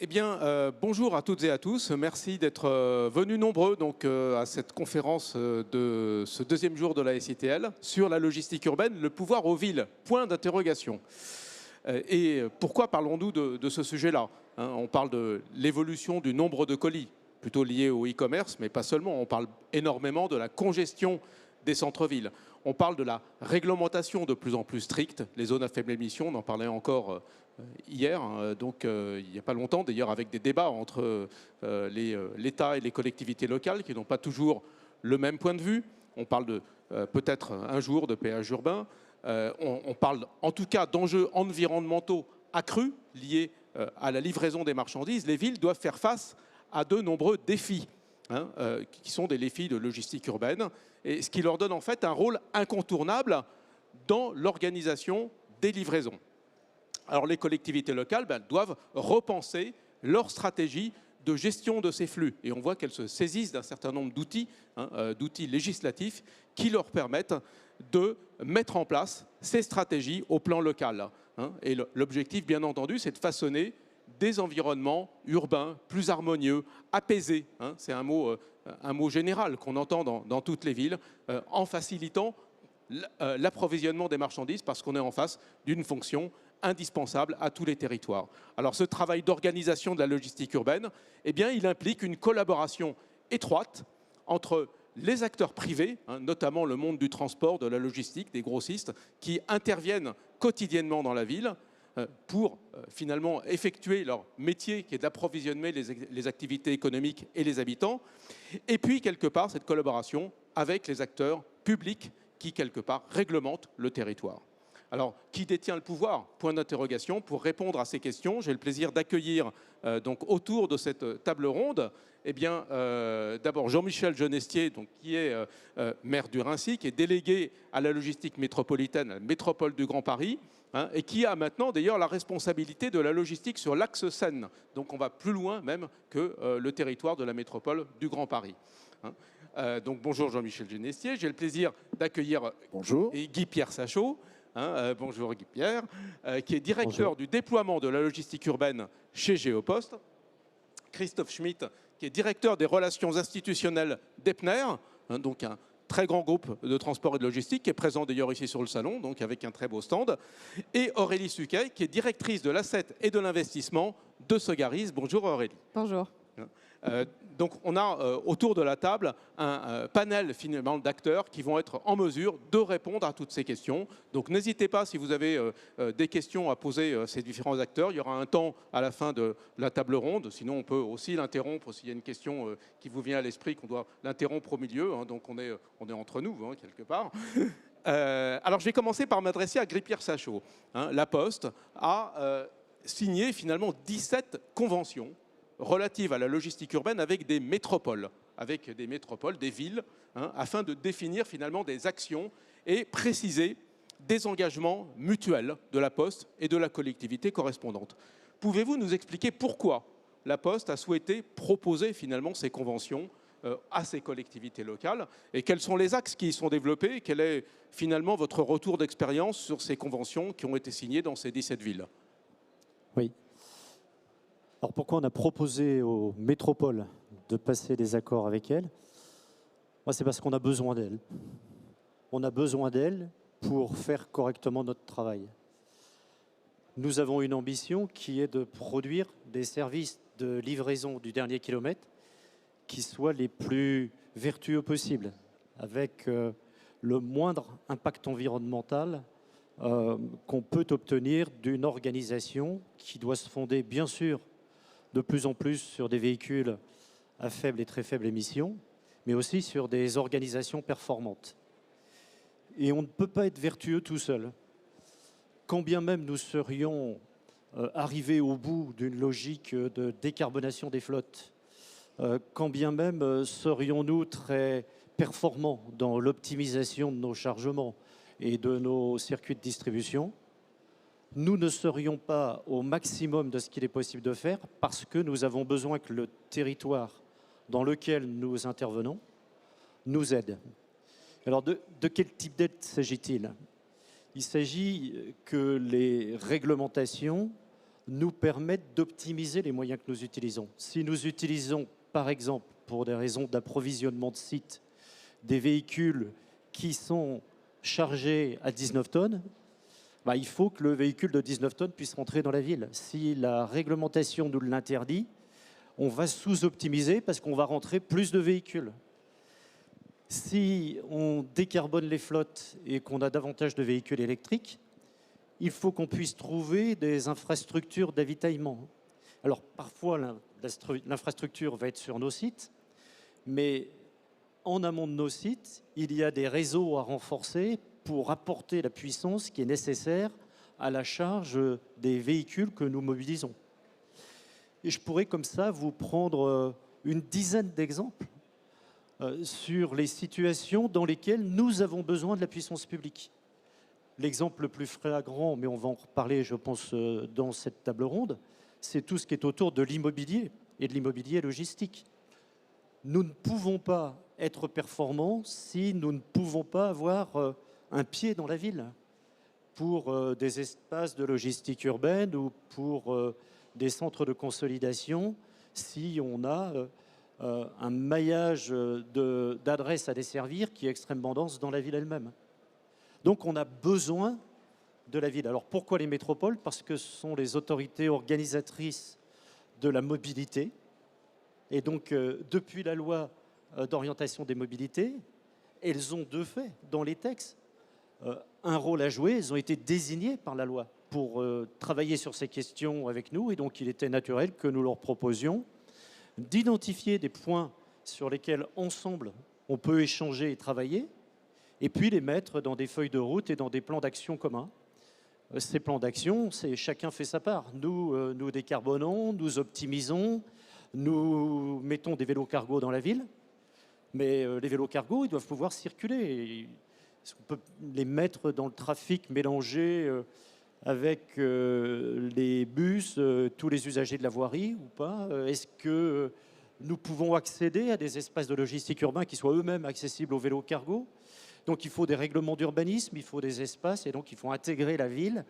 bien, bonjour à toutes et à tous. Merci d'être venus nombreux à cette conférence de ce deuxième jour de la SITL sur la logistique urbaine, le pouvoir aux villes. Point d'interrogation. Et pourquoi parlons-nous de ce sujet-là, hein? On parle de l'évolution du nombre de colis, plutôt lié au e-commerce, mais pas seulement. On parle énormément de la congestion des centres-villes. On parle de la réglementation de plus en plus stricte, les zones à faible émission, on en parlait encore hier, il n'y a pas longtemps d'ailleurs, avec des débats entre l'État et les collectivités locales qui n'ont pas toujours le même point de vue. On parle de peut-être un jour de péage urbain. On parle en tout cas d'enjeux environnementaux accrus liés à la livraison des marchandises. Les villes doivent faire face à de nombreux défis, qui sont des défis de logistique urbaine, et ce qui leur donne en fait un rôle incontournable dans l'organisation des livraisons. Alors les collectivités locales doivent repenser leur stratégie de gestion de ces flux. Et on voit qu'elles se saisissent d'un certain nombre d'outils, d'outils législatifs qui leur permettent de mettre en place ces stratégies au plan local. Et l'objectif, bien entendu, c'est de façonner des environnements urbains plus harmonieux, apaisés. C'est un mot général qu'on entend dans toutes les villes, en facilitant l'approvisionnement des marchandises parce qu'on est en face d'une fonction indispensable à tous les territoires. Alors ce travail d'organisation de la logistique urbaine, eh bien, il implique une collaboration étroite entre les acteurs privés, notamment le monde du transport, de la logistique, des grossistes, qui interviennent quotidiennement dans la ville pour finalement effectuer leur métier qui est d'approvisionner les activités économiques et les habitants. Et puis, quelque part, cette collaboration avec les acteurs publics qui, quelque part, réglementent le territoire. Alors, qui détient le pouvoir? Point d'interrogation. Pour répondre à ces questions, j'ai le plaisir d'accueillir autour de cette table ronde, d'abord Jean-Michel Genestier, qui est maire du Raincy, qui est délégué à la logistique métropolitaine, à la métropole du Grand Paris, et qui a maintenant d'ailleurs la responsabilité de la logistique sur l'axe Seine. Donc on va plus loin même que le territoire de la métropole du Grand Paris. Bonjour Jean-Michel Genestier, j'ai le plaisir d'accueillir Guy-Pierre Sachot. Bonjour Guy-Pierre, qui est directeur du déploiement de la logistique urbaine chez Géopost. Christophe Schmitt, qui est directeur des relations institutionnelles d'Epner, donc un très grand groupe de transport et de logistique, qui est présent d'ailleurs ici sur le salon, donc avec un très beau stand. Et Aurélie Suquet, qui est directrice de l'asset et de l'investissement de Sogaris. Bonjour Aurélie. Bonjour. Donc on a autour de la table un panel finalement d'acteurs qui vont être en mesure de répondre à toutes ces questions. Donc n'hésitez pas si vous avez des questions à poser à ces différents acteurs. Il y aura un temps à la fin de la table ronde. Sinon on peut aussi l'interrompre s'il y a une question qui vous vient à l'esprit, qu'on doit l'interrompre au milieu. Donc on est entre nous quelque part. Alors je vais commencer par m'adresser à Guy-Pierre Sachot. La Poste a signé finalement 17 conventions relative à la logistique urbaine avec des métropoles, des villes, afin de définir finalement des actions et préciser des engagements mutuels de la Poste et de la collectivité correspondante. Pouvez-vous nous expliquer pourquoi la Poste a souhaité proposer finalement ces conventions à ces collectivités locales et quels sont les axes qui y sont développés? Quel est finalement votre retour d'expérience sur ces conventions qui ont été signées dans ces 17 villes? Oui. Alors pourquoi on a proposé aux métropoles de passer des accords avec elles? Moi, c'est parce qu'on a besoin d'elles. On a besoin d'elles pour faire correctement notre travail. Nous avons une ambition qui est de produire des services de livraison du dernier kilomètre qui soient les plus vertueux possibles, avec le moindre impact environnemental qu'on peut obtenir d'une organisation qui doit se fonder, bien sûr, de plus en plus sur des véhicules à faible et très faible émission, mais aussi sur des organisations performantes. Et on ne peut pas être vertueux tout seul. Quand bien même nous serions arrivés au bout d'une logique de décarbonation des flottes, quand bien même serions-nous très performants dans l'optimisation de nos chargements et de nos circuits de distribution, nous ne serions pas au maximum de ce qu'il est possible de faire parce que nous avons besoin que le territoire dans lequel nous intervenons nous aide. Alors, de quel type d'aide s'agit-il? Il s'agit que les réglementations nous permettent d'optimiser les moyens que nous utilisons. Si nous utilisons, par exemple, pour des raisons d'approvisionnement de sites, des véhicules qui sont chargés à 19 tonnes, il faut que le véhicule de 19 tonnes puisse rentrer dans la ville. Si la réglementation nous l'interdit, on va sous-optimiser parce qu'on va rentrer plus de véhicules. Si on décarbone les flottes et qu'on a davantage de véhicules électriques, il faut qu'on puisse trouver des infrastructures d'avitaillement. Alors parfois, l'infrastructure va être sur nos sites, mais en amont de nos sites, il y a des réseaux à renforcer pour apporter la puissance qui est nécessaire à la charge des véhicules que nous mobilisons. Et je pourrais comme ça vous prendre une dizaine d'exemples sur les situations dans lesquelles nous avons besoin de la puissance publique. L'exemple le plus flagrant, mais on va en reparler, je pense, dans cette table ronde, c'est tout ce qui est autour de l'immobilier et de l'immobilier logistique. Nous ne pouvons pas être performants si nous ne pouvons pas avoir un pied dans la ville pour des espaces de logistique urbaine ou pour des centres de consolidation, si on a un maillage d'adresses à desservir qui est extrêmement dense dans la ville elle-même. Donc on a besoin de la ville. Alors pourquoi les métropoles? Parce que ce sont les autorités organisatrices de la mobilité. Et donc depuis la loi d'orientation des mobilités, elles ont de fait, dans les textes, un rôle à jouer. Elles ont été désignées par la loi pour travailler sur ces questions avec nous. Et donc il était naturel que nous leur proposions d'identifier des points sur lesquels ensemble on peut échanger et travailler, et puis les mettre dans des feuilles de route et dans des plans d'action communs. Ces plans d'action, c'est chacun fait sa part. Nous décarbonons, nous optimisons, nous mettons des vélos cargo dans la ville, mais les vélos cargo, ils doivent pouvoir circuler. Est-ce qu'on peut les mettre dans le trafic mélangé avec les bus, tous les usagers de la voirie ou pas? Est-ce que nous pouvons accéder à des espaces de logistique urbain qui soient eux-mêmes accessibles aux vélos cargo? Donc il faut des règlements d'urbanisme, il faut des espaces, et donc il faut intégrer la ville,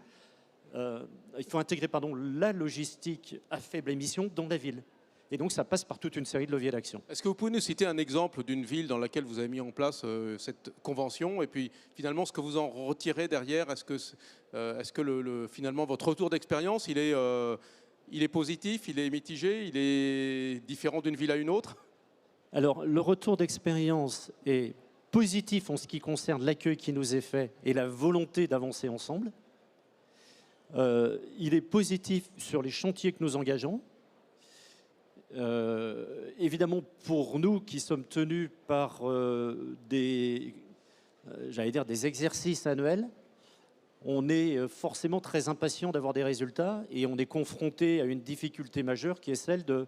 il faut intégrer la logistique à faible émission dans la ville. Et donc ça passe par toute une série de leviers d'action. Est-ce que vous pouvez nous citer un exemple d'une ville dans laquelle vous avez mis en place cette convention, et puis finalement ce que vous en retirez derrière? Est-ce que finalement votre retour d'expérience, il est positif, il est mitigé, il est différent d'une ville à une autre? Alors le retour d'expérience est positif en ce qui concerne l'accueil qui nous est fait et la volonté d'avancer ensemble. Il est positif sur les chantiers que nous engageons. Évidemment, pour nous qui sommes tenus par des exercices annuels, on est forcément très impatient d'avoir des résultats, et on est confronté à une difficulté majeure qui est celle de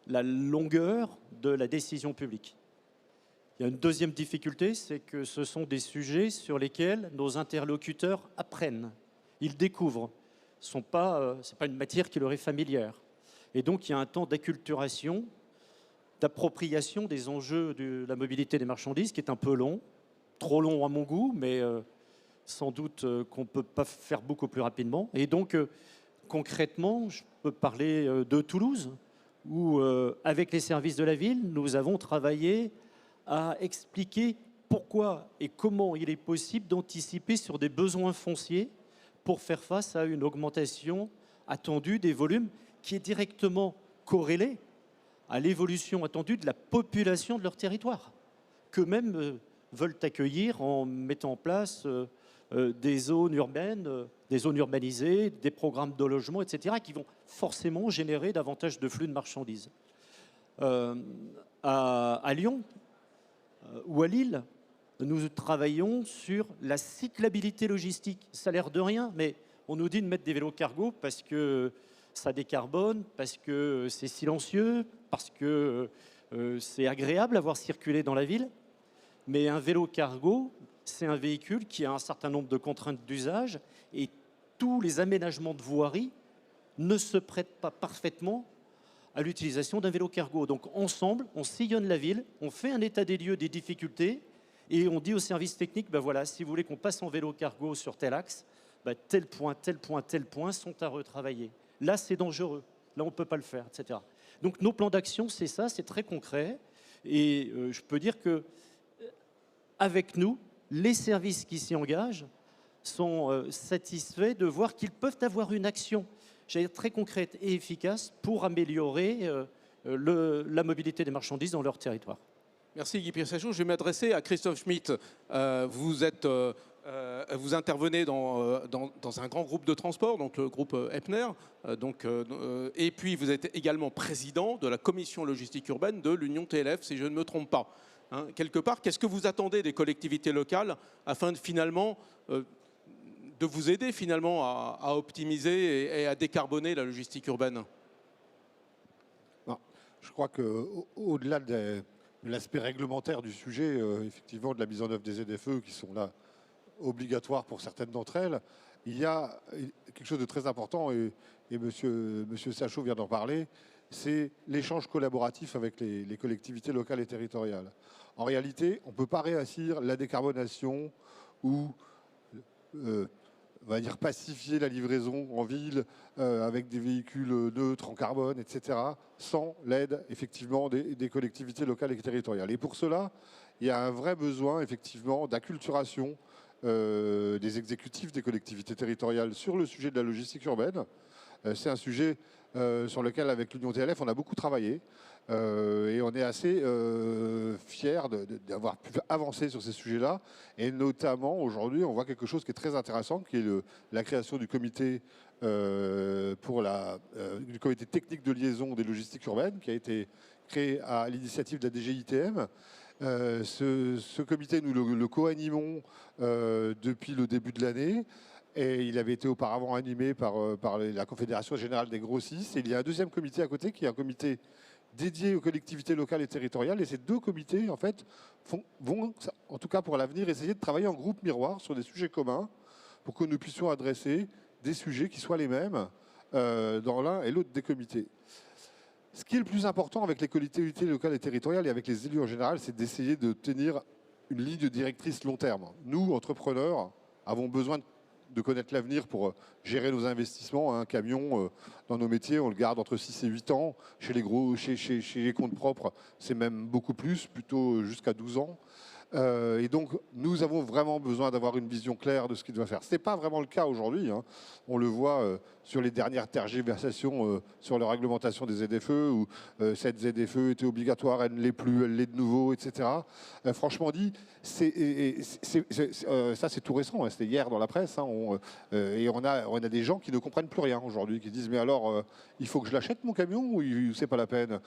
la longueur de la décision publique. Il y a une deuxième difficulté, c'est que ce sont des sujets sur lesquels nos interlocuteurs apprennent, ils découvrent. Ce n'est pas une matière qui leur est familière. Et donc, il y a un temps d'acculturation, d'appropriation des enjeux de la mobilité des marchandises qui est un peu long, trop long à mon goût, mais sans doute qu'on ne peut pas faire beaucoup plus rapidement. Et donc, concrètement, je peux parler de Toulouse, où, avec les services de la ville, nous avons travaillé à expliquer pourquoi et comment il est possible d'anticiper sur des besoins fonciers pour faire face à une augmentation attendue des volumes qui est directement corrélée à l'évolution attendue de la population de leur territoire, qu'eux-mêmes veulent accueillir en mettant en place des zones urbaines, des zones urbanisées, des programmes de logement, etc., qui vont forcément générer davantage de flux de marchandises. À Lyon ou à Lille, nous travaillons sur la cyclabilité logistique. Ça a l'air de rien, mais on nous dit de mettre des vélos cargo parce que ça décarbone, parce que c'est silencieux, parce que c'est agréable à voir circuler dans la ville. Mais un vélo cargo, c'est un véhicule qui a un certain nombre de contraintes d'usage, et tous les aménagements de voirie ne se prêtent pas parfaitement à l'utilisation d'un vélo cargo. Donc ensemble, on sillonne la ville, on fait un état des lieux des difficultés, et on dit aux services techniques, voilà, si vous voulez qu'on passe en vélo cargo sur tel axe, tel point, tel point, tel point sont à retravailler. là c'est dangereux, là on ne peut pas le faire, etc. Donc nos plans d'action, c'est ça, c'est très concret. Et je peux dire que avec nous, les services qui s'y engagent sont satisfaits de voir qu'ils peuvent avoir une action, j'allais dire, très concrète et efficace pour améliorer la mobilité des marchandises dans leur territoire. Merci Guy Pirsachou. Je vais m'adresser à Christophe Schmitt. Vous intervenez dans un grand groupe de transport, donc le groupe Epner, et puis vous êtes également président de la commission logistique urbaine de l'Union TLF, si je ne me trompe pas. Hein, quelque part, qu'est-ce que vous attendez des collectivités locales afin de finalement de vous aider finalement à optimiser et à décarboner la logistique urbaine? Non, je crois qu'au-delà de l'aspect réglementaire du sujet, effectivement, de la mise en œuvre des ZFE qui sont là obligatoires pour certaines d'entre elles, il y a quelque chose de très important, et monsieur Sachot vient d'en parler, c'est l'échange collaboratif avec les collectivités locales et territoriales. En réalité, on ne peut pas réussir la décarbonation ou on va dire pacifier la livraison en ville avec des véhicules neutres en carbone, etc., sans l'aide effectivement des collectivités locales et territoriales. Et pour cela, il y a un vrai besoin effectivement d'acculturation des exécutifs des collectivités territoriales sur le sujet de la logistique urbaine. C'est un sujet sur lequel, avec l'Union TLF, on a beaucoup travaillé et on est assez fiers d'avoir pu avancer sur ces sujets-là. Et notamment, aujourd'hui, on voit quelque chose qui est très intéressant, qui est la création du comité du comité technique de liaison des logistiques urbaines, qui a été créé à l'initiative de la DGITM. Ce comité, nous le co-animons depuis le début de l'année. Et il avait été auparavant animé par la Confédération Générale des Grossistes. Et il y a un deuxième comité à côté, qui est un comité dédié aux collectivités locales et territoriales. Et ces deux comités, en fait, vont, en tout cas pour l'avenir, essayer de travailler en groupe miroir sur des sujets communs pour que nous puissions adresser des sujets qui soient les mêmes dans l'un et l'autre des comités. Ce qui est le plus important avec les collectivités locales et territoriales et avec les élus en général, c'est d'essayer de tenir une ligne directrice long terme. Nous, entrepreneurs, avons besoin de connaître l'avenir pour gérer nos investissements. Un camion, dans nos métiers, on le garde entre 6 et 8 ans. Chez les comptes propres, c'est même beaucoup plus, plutôt jusqu'à 12 ans. Et donc, nous avons vraiment besoin d'avoir une vision claire de ce qu'il doit faire. Ce n'est pas vraiment le cas aujourd'hui. Hein. On le voit sur les dernières tergiversations sur la réglementation des ZFE, où cette ZFE était obligatoire, elle ne l'est plus, elle l'est de nouveau, etc. Franchement dit, ça c'est tout récent, hein. C'était hier dans la presse. Hein. Et on a des gens qui ne comprennent plus rien aujourd'hui, qui disent mais alors, il faut que je l'achète mon camion ou c'est pas la peine?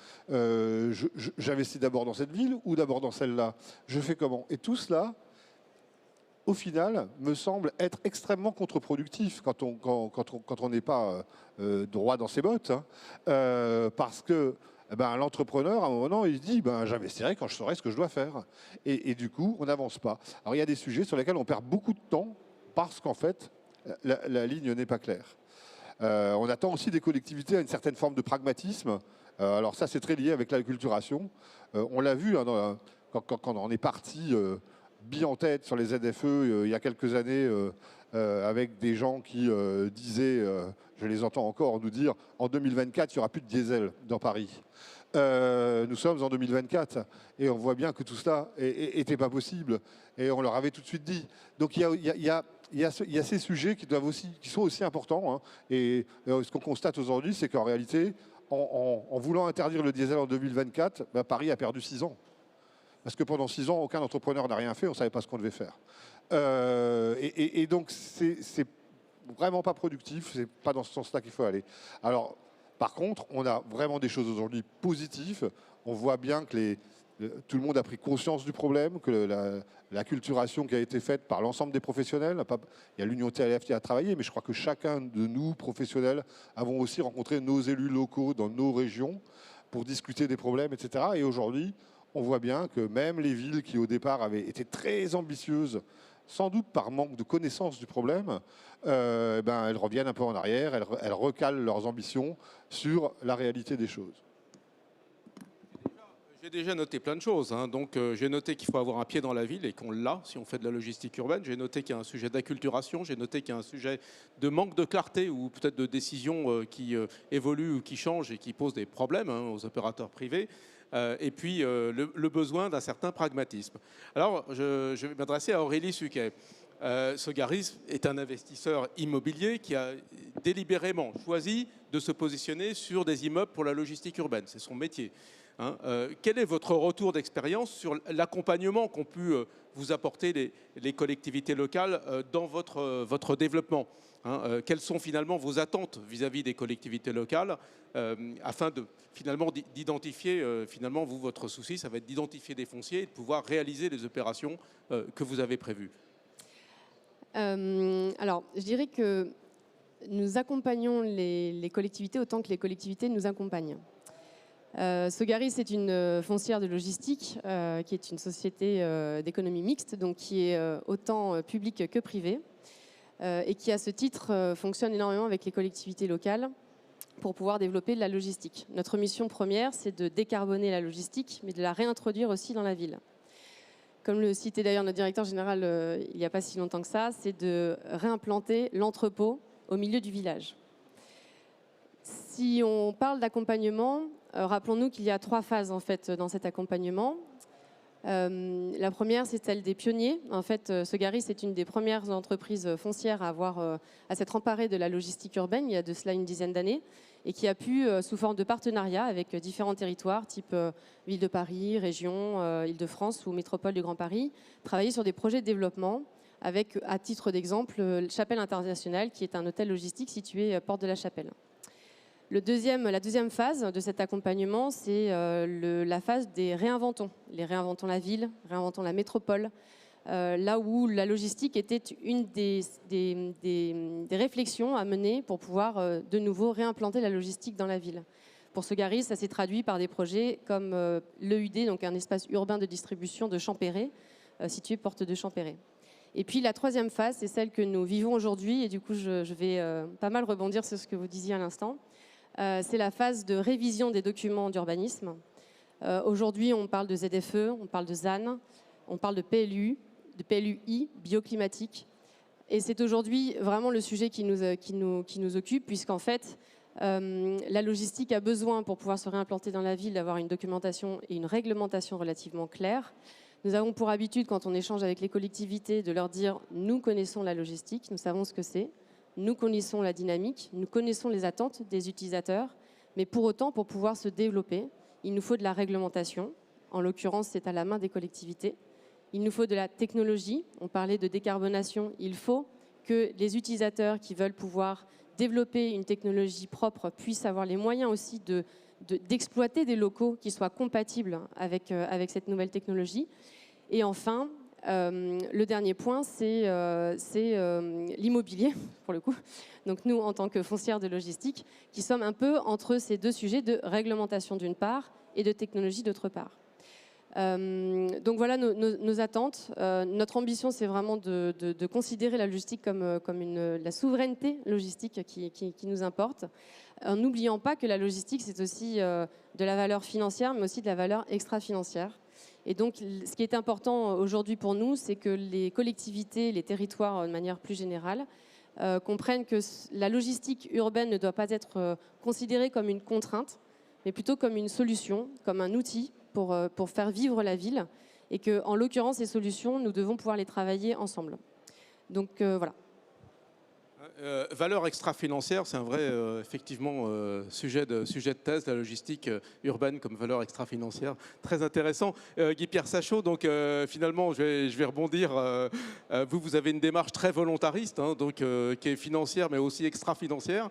J'investis d'abord dans cette ville ou d'abord dans celle-là? Je fais comment? Et tout cela, au final, me semble être extrêmement contre-productif quand on n'est pas droit dans ses bottes. Hein, parce que l'entrepreneur, à un moment, il se dit j'investirai quand je saurai ce que je dois faire. Et du coup, on n'avance pas. Alors, il y a des sujets sur lesquels on perd beaucoup de temps parce qu'en fait, la ligne n'est pas claire. On attend aussi des collectivités à une certaine forme de pragmatisme. Alors ça, c'est très lié avec l'acculturation. On l'a vu hein, quand on est parti bille en tête sur les ZFE il y a quelques années avec des gens qui disaient, je les entends encore nous dire, en 2024, il n'y aura plus de diesel dans Paris. Nous sommes en 2024 et on voit bien que tout cela n'était pas possible et on leur avait tout de suite dit. Donc il y a ces sujets qui sont aussi importants. Hein, et ce qu'on constate aujourd'hui, c'est qu'en réalité, en voulant interdire le diesel en 2024, Paris a perdu 6 ans. Parce que pendant 6 ans, aucun entrepreneur n'a rien fait, on ne savait pas ce qu'on devait faire. Et donc, c'est vraiment pas productif, c'est pas dans ce sens-là qu'il faut aller. Alors, par contre, on a vraiment des choses aujourd'hui positives. On voit bien que tout le monde a pris conscience du problème, que l'acculturation qui a été faite par l'ensemble des professionnels, il y a l'Union TLF qui a travaillé, mais je crois que chacun de nous, professionnels, avons aussi rencontré nos élus locaux dans nos régions pour discuter des problèmes, etc. Et aujourd'hui, on voit bien que même les villes qui, au départ, avaient été très ambitieuses, sans doute par manque de connaissance du problème, elles reviennent un peu en arrière, elles recalent leurs ambitions sur la réalité des choses. J'ai déjà noté plein de choses. Donc, j'ai noté qu'il faut avoir un pied dans la ville et qu'on l'a si on fait de la logistique urbaine. J'ai noté qu'il y a un sujet d'acculturation. J'ai noté qu'il y a un sujet de manque de clarté ou peut-être de décisions qui évoluent ou qui changent et qui posent des problèmes aux opérateurs privés. Et puis, le besoin d'un certain pragmatisme. Alors, je vais m'adresser à Aurélie Suquet. Sogaris est un investisseur immobilier qui a délibérément choisi de se positionner sur des immeubles pour la logistique urbaine. C'est son métier. Quel est votre retour d'expérience sur l'accompagnement qu'ont pu vous apporter les collectivités locales dans votre développement quelles sont finalement vos attentes vis-à-vis des collectivités locales afin de finalement d'identifier, finalement vous, votre souci, ça va être d'identifier des fonciers et de pouvoir réaliser les opérations que vous avez prévues? Alors, je dirais que nous accompagnons les collectivités autant que les collectivités nous accompagnent. Sogaris, c'est une foncière de logistique qui est une société d'économie mixte, donc qui est autant publique que privée et qui, à ce titre, fonctionne énormément avec les collectivités locales pour pouvoir développer de la logistique. Notre mission première, c'est de décarboner la logistique, mais de la réintroduire aussi dans la ville. Comme le citait d'ailleurs notre directeur général il n'y a pas si longtemps que ça, c'est de réimplanter l'entrepôt au milieu du village. Si on parle d'accompagnement, rappelons-nous qu'il y a 3 phases en fait dans cet accompagnement. La première, c'est celle des pionniers. En fait, Sogaris est une des premières entreprises foncières à s'être emparée de la logistique urbaine il y a de cela une dizaine d'années et qui a pu, sous forme de partenariat avec différents territoires, type Ville de Paris, région, Île-de-France ou Métropole du Grand Paris, travailler sur des projets de développement avec, à titre d'exemple, Chapelle Internationale, qui est un hôtel logistique situé Porte de la Chapelle. La deuxième phase de cet accompagnement, c'est la phase des réinventons. Les réinventons la ville, réinventons la métropole, là où la logistique était une des réflexions à mener pour pouvoir de nouveau réimplanter la logistique dans la ville. Pour Sogaris, ça s'est traduit par des projets comme l'EUD, donc un espace urbain de distribution de Champéret, situé porte de Champéret. Et puis la troisième phase, c'est celle que nous vivons aujourd'hui, et du coup je vais pas mal rebondir sur ce que vous disiez à l'instant. C'est la phase de révision des documents d'urbanisme. Aujourd'hui, on parle de ZFE, on parle de ZAN, on parle de PLUI, bioclimatique. Et c'est aujourd'hui vraiment le sujet qui nous occupe, puisqu'en fait, la logistique a besoin, pour pouvoir se réimplanter dans la ville, d'avoir une documentation et une réglementation relativement claires. Nous avons pour habitude, quand on échange avec les collectivités, de leur dire « nous connaissons la logistique, nous savons ce que c'est ». Nous connaissons la dynamique, nous connaissons les attentes des utilisateurs, mais pour autant, pour pouvoir se développer, il nous faut de la réglementation. En l'occurrence, c'est à la main des collectivités. Il nous faut de la technologie. On parlait de décarbonation. Il faut que les utilisateurs qui veulent pouvoir développer une technologie propre puissent avoir les moyens aussi d'exploiter des locaux qui soient compatibles avec cette nouvelle technologie. Et enfin, le dernier point, c'est l'immobilier, pour le coup. Donc nous, en tant que foncière de logistique, qui sommes un peu entre ces deux sujets de réglementation d'une part et de technologie d'autre part. Donc voilà nos attentes. Notre ambition, c'est vraiment de considérer la logistique comme la souveraineté logistique qui nous importe, en n'oubliant pas que la logistique, c'est aussi de la valeur financière, mais aussi de la valeur extra-financière. Et donc, ce qui est important aujourd'hui pour nous, c'est que les collectivités, les territoires de manière plus générale, comprennent que la logistique urbaine ne doit pas être considérée comme une contrainte, mais plutôt comme une solution, comme un outil pour faire vivre la ville. Et qu'en l'occurrence, ces solutions, nous devons pouvoir les travailler ensemble. Donc voilà. Valeur extra-financière, c'est un vrai, effectivement, sujet de thèse, la logistique urbaine comme valeur extra-financière. Très intéressant. Guy-Pierre Sachot, donc finalement, je vais rebondir. Vous avez une démarche très volontariste, donc, qui est financière, mais aussi extra-financière,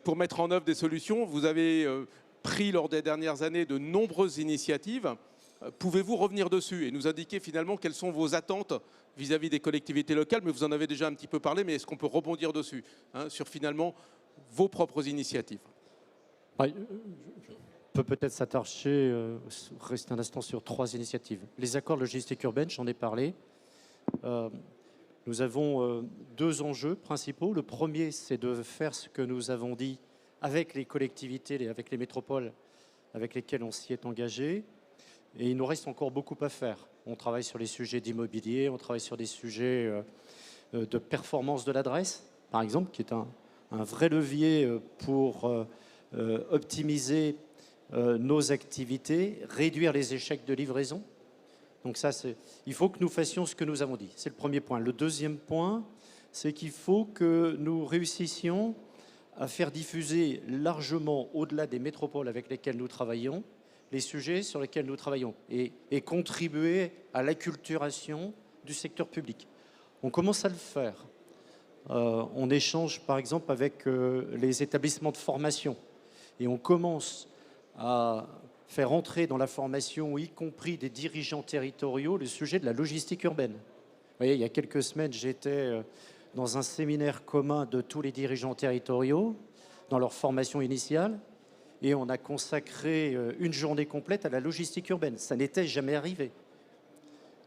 pour mettre en œuvre des solutions. Vous avez pris, lors des dernières années, de nombreuses initiatives. Pouvez-vous revenir dessus et nous indiquer finalement quelles sont vos attentes vis-à-vis des collectivités locales, mais vous en avez déjà un petit peu parlé, mais est-ce qu'on peut rebondir dessus, sur finalement vos propres initiatives? Je peux peut-être s'attacher, rester un instant sur 3 initiatives. Les accords de logistique urbaine, j'en ai parlé. Nous avons 2 enjeux principaux. Le premier, c'est de faire ce que nous avons dit avec les collectivités, avec les métropoles avec lesquelles on s'y est engagé, Et il nous reste encore beaucoup à faire. On travaille sur les sujets d'immobilier, on travaille sur des sujets de performance de l'adresse, par exemple, qui est un vrai levier pour optimiser nos activités, réduire les échecs de livraison. Donc ça, il faut que nous fassions ce que nous avons dit. C'est le premier point. Le deuxième point, c'est qu'il faut que nous réussissions à faire diffuser largement, au-delà des métropoles avec lesquelles nous travaillons, les sujets sur lesquels nous travaillons et contribuer à l'acculturation du secteur public. On commence à le faire. On échange par exemple avec les établissements de formation et on commence à faire entrer dans la formation, y compris des dirigeants territoriaux, le sujet de la logistique urbaine. Vous voyez, il y a quelques semaines, j'étais dans un séminaire commun de tous les dirigeants territoriaux dans leur formation initiale et on a consacré une journée complète à la logistique urbaine. Ça n'était jamais arrivé.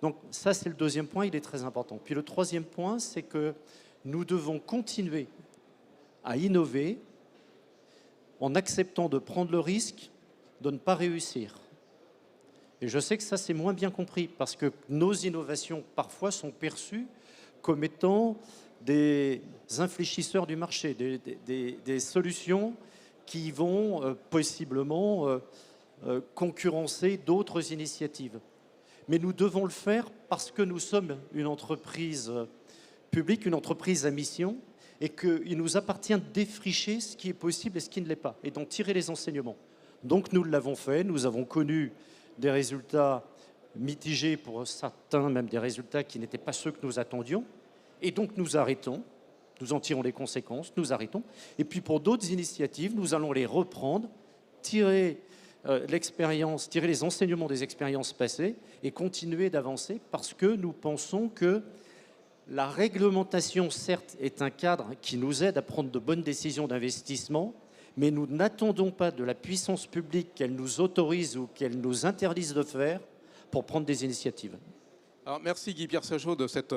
Donc ça, c'est le deuxième point, il est très important. Puis le troisième point, c'est que nous devons continuer à innover en acceptant de prendre le risque de ne pas réussir. Et je sais que ça, c'est moins bien compris parce que nos innovations, parfois, sont perçues comme étant des infléchisseurs du marché, des solutions qui vont possiblement concurrencer d'autres initiatives. Mais nous devons le faire parce que nous sommes une entreprise publique, une entreprise à mission, et qu'il nous appartient de défricher ce qui est possible et ce qui ne l'est pas, et d'en tirer les enseignements. Donc nous l'avons fait, nous avons connu des résultats mitigés pour certains, même des résultats qui n'étaient pas ceux que nous attendions, et donc nous arrêtons, nous en tirons les conséquences, nous arrêtons, et puis pour d'autres initiatives, nous allons les reprendre, tirer l'expérience, tirer les enseignements des expériences passées et continuer d'avancer parce que nous pensons que la réglementation, certes, est un cadre qui nous aide à prendre de bonnes décisions d'investissement, mais nous n'attendons pas de la puissance publique qu'elle nous autorise ou qu'elle nous interdise de faire pour prendre des initiatives. Alors, merci Guy-Pierre Sajot de cette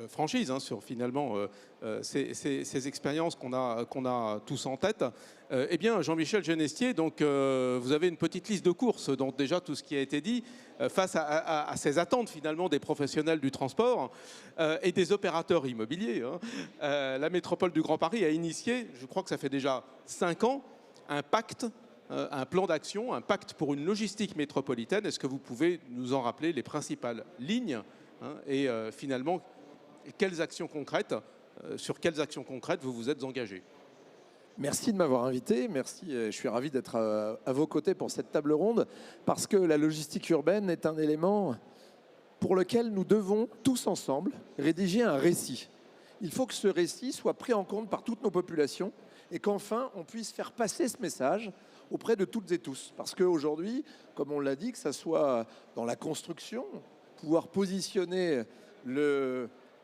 franchise sur finalement ces expériences qu'on a tous en tête. Eh bien, Jean-Michel Genestier, donc, vous avez une petite liste de courses, donc déjà tout ce qui a été dit, face à ces attentes finalement des professionnels du transport et des opérateurs immobiliers. La métropole du Grand Paris a initié, je crois que ça fait déjà 5 ans, un pacte, un plan d'action, un pacte pour une logistique métropolitaine. Est-ce que vous pouvez nous en rappeler les principales lignes et finalement, quelles actions concrètes, sur quelles actions concrètes vous vous êtes engagé? Merci de m'avoir invité, merci, je suis ravi d'être à vos côtés pour cette table ronde, parce que la logistique urbaine est un élément pour lequel nous devons tous ensemble rédiger un récit. Il faut que ce récit soit pris en compte par toutes nos populations et qu'enfin on puisse faire passer ce message auprès de toutes et tous. Parce qu'aujourd'hui, comme on l'a dit, que ce soit dans la construction, pouvoir positionner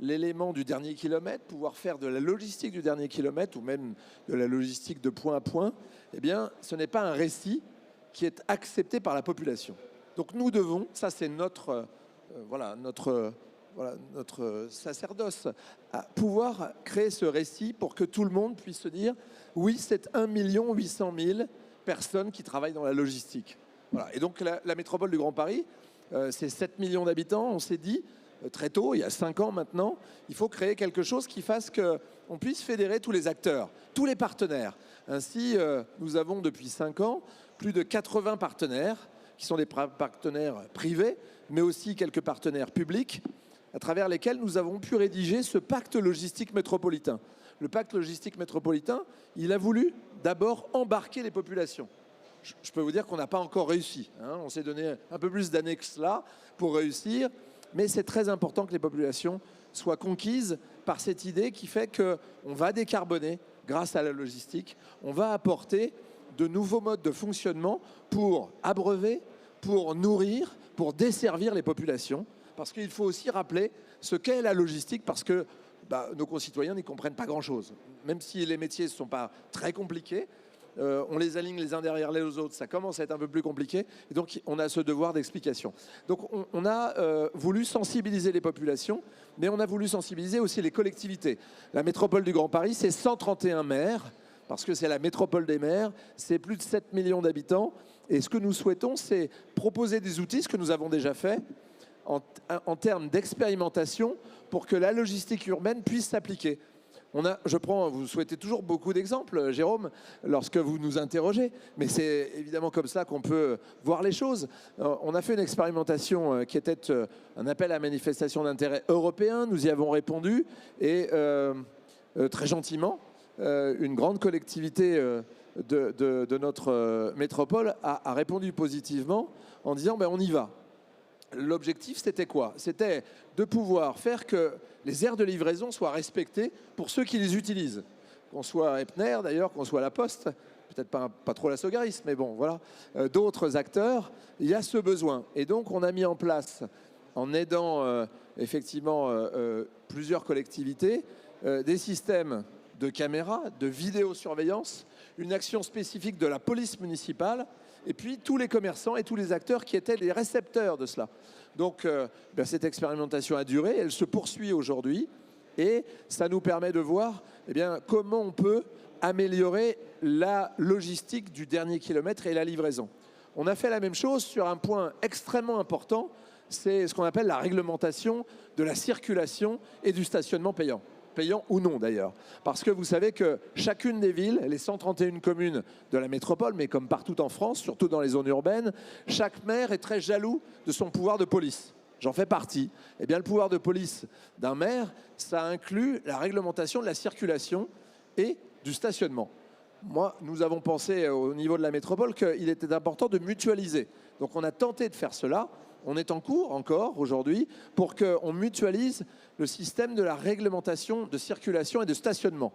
l'élément du dernier kilomètre, pouvoir faire de la logistique du dernier kilomètre ou même de la logistique de point à point, eh bien, ce n'est pas un récit qui est accepté par la population. Donc nous devons, ça c'est notre sacerdoce, à pouvoir créer ce récit pour que tout le monde puisse se dire oui, c'est 1 800 000 personnes qui travaillent dans la logistique. Voilà. Et donc la métropole du Grand Paris, c'est 7 millions d'habitants, on s'est dit très tôt, il y a 5 ans maintenant, il faut créer quelque chose qui fasse qu'on puisse fédérer tous les acteurs, tous les partenaires. Ainsi, nous avons depuis 5 ans plus de 80 partenaires qui sont des partenaires privés, mais aussi quelques partenaires publics, à travers lesquels nous avons pu rédiger ce pacte logistique métropolitain. Le pacte logistique métropolitain, il a voulu d'abord embarquer les populations. Je peux vous dire qu'on n'a pas encore réussi. On s'est donné un peu plus d'années que cela pour réussir, mais c'est très important que les populations soient conquises par cette idée qui fait qu'on va décarboner grâce à la logistique, on va apporter de nouveaux modes de fonctionnement pour abreuver, pour nourrir, pour desservir les populations. Parce qu'il faut aussi rappeler ce qu'est la logistique, parce que nos concitoyens n'y comprennent pas grand-chose. Même si les métiers ne sont pas très compliqués, on les aligne les uns derrière les autres, ça commence à être un peu plus compliqué, et donc on a ce devoir d'explication. Donc on a voulu sensibiliser les populations, mais on a voulu sensibiliser aussi les collectivités. La métropole du Grand Paris, c'est 131 maires, parce que c'est la métropole des maires, c'est plus de 7 millions d'habitants, Et ce que nous souhaitons, c'est proposer des outils, ce que nous avons déjà fait, en termes d'expérimentation pour que la logistique urbaine puisse s'appliquer. Vous souhaitez toujours beaucoup d'exemples, Jérôme, lorsque vous nous interrogez, mais c'est évidemment comme ça qu'on peut voir les choses. On a fait une expérimentation qui était un appel à manifestation d'intérêt européen, nous y avons répondu, et très gentiment, une grande collectivité de notre métropole a répondu positivement en disant on y va. L'objectif, c'était quoi? C'était de pouvoir faire que les aires de livraison soient respectées pour ceux qui les utilisent. Qu'on soit Epner, d'ailleurs, qu'on soit La Poste, peut-être pas trop la Sogaris, mais bon, voilà, d'autres acteurs, il y a ce besoin. Et donc, on a mis en place, en aidant effectivement plusieurs collectivités, des systèmes de caméras, de vidéosurveillance, une action spécifique de la police municipale, et puis tous les commerçants et tous les acteurs qui étaient les récepteurs de cela. Donc cette expérimentation a duré, elle se poursuit aujourd'hui, et ça nous permet de voir comment on peut améliorer la logistique du dernier kilomètre et la livraison. On a fait la même chose sur un point extrêmement important, c'est ce qu'on appelle la réglementation de la circulation et du stationnement payant. Payant ou non d'ailleurs. Parce que vous savez que chacune des villes, les 131 communes de la métropole, mais comme partout en France, surtout dans les zones urbaines, chaque maire est très jaloux de son pouvoir de police. J'en fais partie. Eh bien, le pouvoir de police d'un maire, ça inclut la réglementation de la circulation et du stationnement. Nous avons pensé au niveau de la métropole qu'il était important de mutualiser. Donc on a tenté de faire cela. On est en cours encore aujourd'hui pour qu'on mutualise le système de la réglementation de circulation et de stationnement.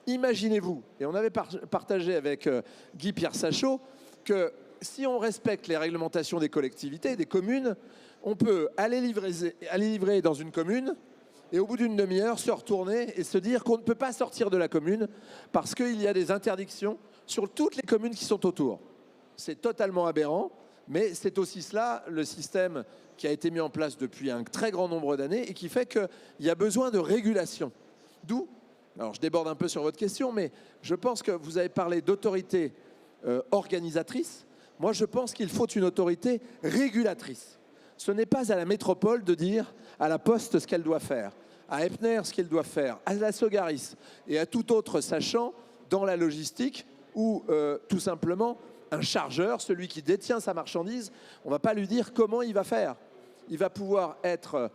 Imaginez-vous, et on avait partagé avec Guy-Pierre Sachot, que si on respecte les réglementations des collectivités, des communes, on peut aller livrer dans une commune et au bout d'une demi-heure se retourner et se dire qu'on ne peut pas sortir de la commune parce qu'il y a des interdictions sur toutes les communes qui sont autour. C'est totalement aberrant. Mais c'est aussi cela, le système qui a été mis en place depuis un très grand nombre d'années et qui fait qu'il y a besoin de régulation. D'où, alors je déborde un peu sur votre question, mais je pense que vous avez parlé d'autorité organisatrice. Moi, je pense qu'il faut une autorité régulatrice. Ce n'est pas à la métropole de dire à la Poste ce qu'elle doit faire, à Epner ce qu'elle doit faire, à la Sogaris et à tout autre sachant dans la logistique ou tout simplement un chargeur, celui qui détient sa marchandise, on ne va pas lui dire comment il va faire. Il va pouvoir être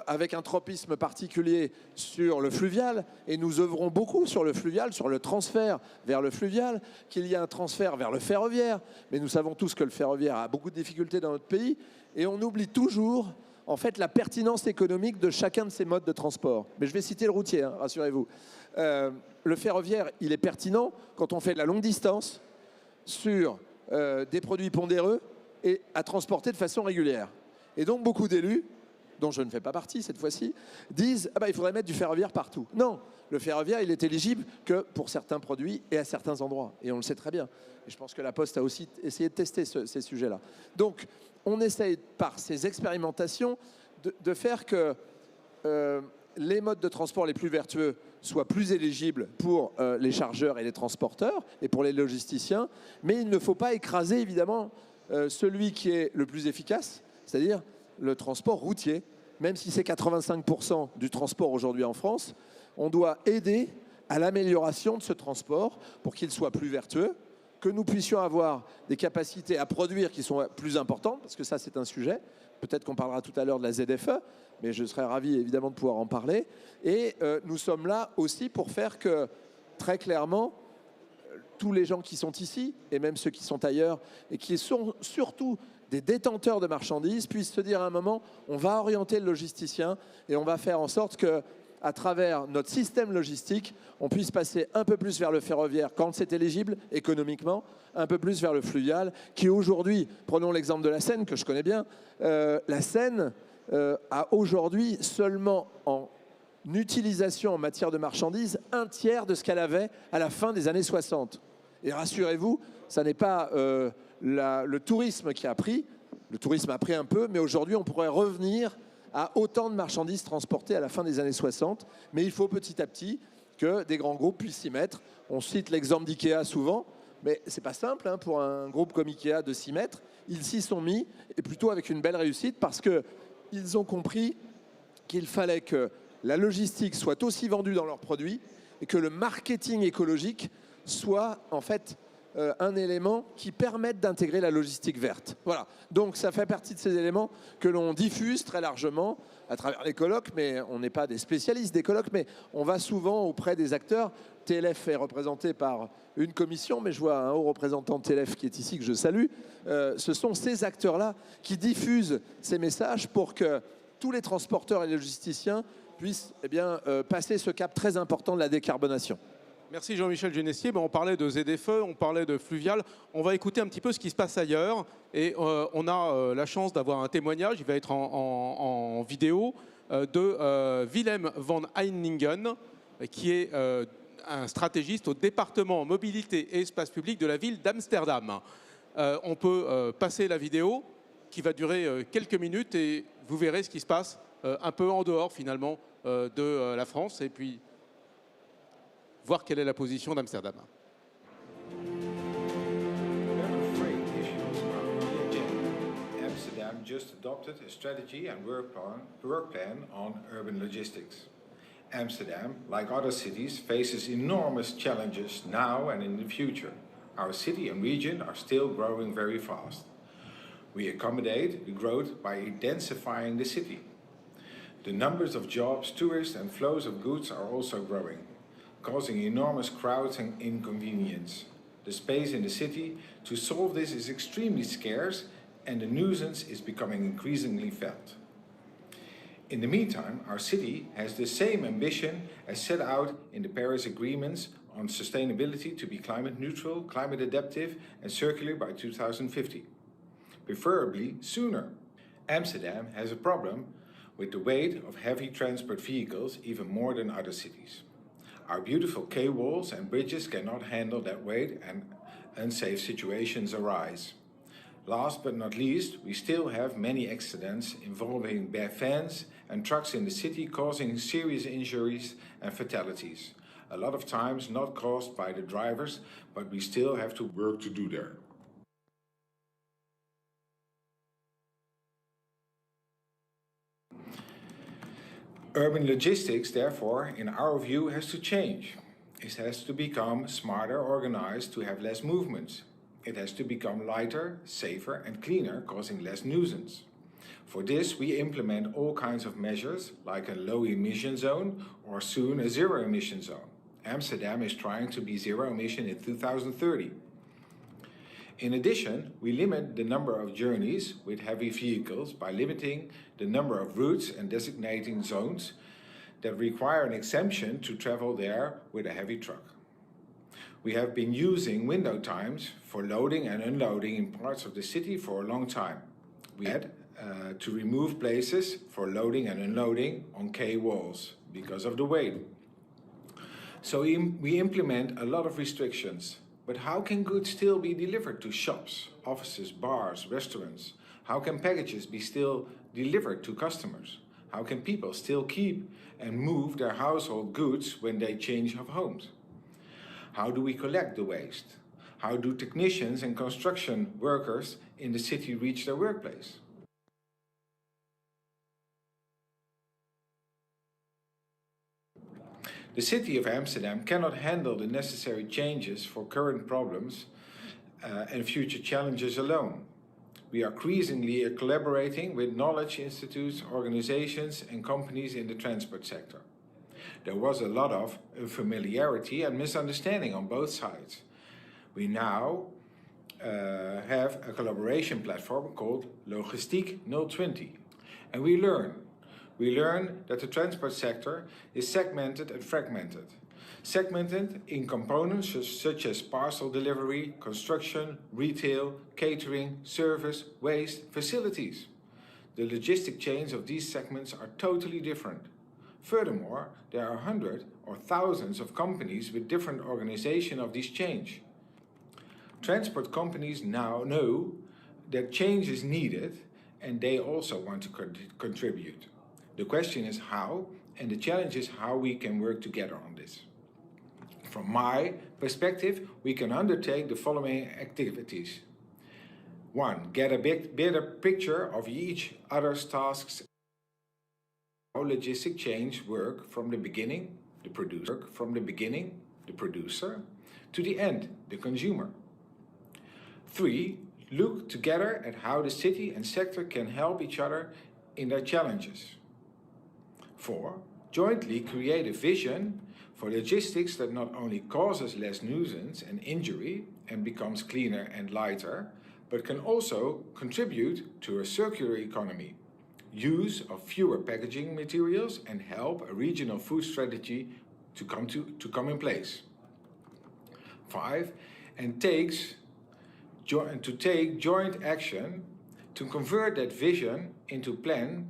avec un tropisme particulier sur le fluvial, et nous œuvrons beaucoup sur le fluvial, sur le transfert vers le fluvial, qu'il y a un transfert vers le ferroviaire, mais nous savons tous que le ferroviaire a beaucoup de difficultés dans notre pays, et on oublie toujours en fait la pertinence économique de chacun de ces modes de transport. Mais je vais citer le routier, hein, rassurez-vous. Le ferroviaire, il est pertinent quand on fait de la longue distance, sur des produits pondéreux et à transporter de façon régulière. Et donc beaucoup d'élus, dont je ne fais pas partie cette fois-ci, disent il faudrait mettre du ferroviaire partout. Non, le ferroviaire, il est éligible que pour certains produits et à certains endroits. Et on le sait très bien. Et je pense que la Poste a aussi essayé de tester ces sujets-là. Donc, on essaye par ces expérimentations de faire que les modes de transport les plus vertueux soient plus éligibles pour les chargeurs et les transporteurs et pour les logisticiens, mais il ne faut pas écraser évidemment celui qui est le plus efficace, c'est-à-dire le transport routier. Même si c'est 85% du transport aujourd'hui en France, on doit aider à l'amélioration de ce transport pour qu'il soit plus vertueux, que nous puissions avoir des capacités à produire qui sont plus importantes, parce que ça c'est un sujet. Peut-être qu'on parlera tout à l'heure de la ZFE, mais je serais ravi évidemment de pouvoir en parler. Et nous sommes là aussi pour faire que, très clairement, tous les gens qui sont ici, et même ceux qui sont ailleurs, et qui sont surtout des détenteurs de marchandises, puissent se dire à un moment, on va orienter le logisticien et on va faire en sorte que, à travers notre système logistique, on puisse passer un peu plus vers le ferroviaire quand c'est éligible économiquement, un peu plus vers le fluvial, qui aujourd'hui, prenons l'exemple de la Seine, que je connais bien, la Seine a aujourd'hui seulement en utilisation en matière de marchandises un tiers de ce qu'elle avait à la fin des années 60. Et rassurez-vous, ça n'est pas le tourisme qui a pris, le tourisme a pris un peu, mais aujourd'hui on pourrait revenir à autant de marchandises transportées à la fin des années 60. Mais il faut petit à petit que des grands groupes puissent s'y mettre. On cite l'exemple d'IKEA souvent. Mais c'est pas simple hein, pour un groupe comme Ikea de s'y mettre. Ils s'y sont mis, et plutôt avec une belle réussite, parce qu'ils ont compris qu'il fallait que la logistique soit aussi vendue dans leurs produits et que le marketing écologique soit en fait un élément qui permette d'intégrer la logistique verte. Voilà. Donc ça fait partie de ces éléments que l'on diffuse très largement à travers les colloques, mais on n'est pas des spécialistes des colloques, mais on va souvent auprès des acteurs. TLF est représenté par une commission, mais je vois un haut représentant de TLF qui est ici, que je salue. Ce sont ces acteurs-là qui diffusent ces messages pour que tous les transporteurs et les logisticiens puissent passer ce cap très important de la décarbonation. Merci Jean-Michel Genestier. On parlait de ZFE, on parlait de Fluvial. On va écouter un petit peu ce qui se passe ailleurs. Et on a la chance d'avoir un témoignage, il va être en vidéo, de Willem van Heiningen, qui est un stratégiste au département mobilité et espace public de la ville d'Amsterdam. On peut passer la vidéo qui va durer quelques minutes et vous verrez ce qui se passe un peu en dehors finalement de la France. Et puis voir quelle est la position d'Amsterdam. Amsterdam just adopted a strategy and work plan on urban logistics. Amsterdam, like other cities, faces enormous challenges now and in the future. Our city and region are still growing very fast. We accommodate the growth by densifying the city. The numbers of jobs, tourists and flows of goods are also growing, causing enormous crowds and inconvenience. The space in the city to solve this is extremely scarce and the nuisance is becoming increasingly felt. In the meantime, our city has the same ambition as set out in the Paris Agreements on sustainability to be climate neutral, climate adaptive and circular by 2050, preferably sooner. Amsterdam has a problem with the weight of heavy transport vehicles even more than other cities. Our beautiful quay walls and bridges cannot handle that weight and unsafe situations arise. Last but not least, we still have many accidents involving bare vans and trucks in the city causing serious injuries and fatalities. A lot of times not caused by the drivers, but we still have to work to do there. Urban logistics, therefore, in our view, has to change. It has to become smarter organized to have less movements. It has to become lighter, safer and cleaner, causing less nuisance. For this, we implement all kinds of measures, like a low emission zone or soon a zero emission zone. Amsterdam is trying to be zero emission in 2030. In addition, we limit the number of journeys with heavy vehicles by limiting the number of routes and designating zones that require an exemption to travel there with a heavy truck. We have been using window times for loading and unloading in parts of the city for a long time. We had to remove places for loading and unloading on quay walls because of the weight. So we implement a lot of restrictions. But how can goods still be delivered to shops, offices, bars, restaurants? How can packages be still delivered to customers? How can people still keep and move their household goods when they change of homes? How do we collect the waste? How do technicians and construction workers in the city reach their workplace? The city of Amsterdam cannot handle the necessary changes for current problems and future challenges alone. We are increasingly collaborating with knowledge institutes, organizations and companies in the transport sector. There was a lot of unfamiliarity and misunderstanding on both sides. We now have a collaboration platform called Logistiek 020, and we learn that the transport sector is segmented and fragmented. Segmented in components such as parcel delivery, construction, retail, catering, service, waste, facilities. The logistic chains of these segments are totally different. Furthermore, there are hundreds or thousands of companies with different organization of this change. Transport companies now know that change is needed and they also want to contribute. The question is how, and the challenge is how we can work together on this. From my perspective, we can undertake the following activities. 1. Get a better picture of each other's tasks. How logistic chains work from the beginning, the producer, to the end, the consumer. 3. Look together at how the city and sector can help each other in their challenges. 4. Jointly create a vision for logistics that not only causes less nuisance and injury and becomes cleaner and lighter, but can also contribute to a circular economy, use of fewer packaging materials, and help a regional food strategy to come in place. 5. To take joint action to convert that vision into plan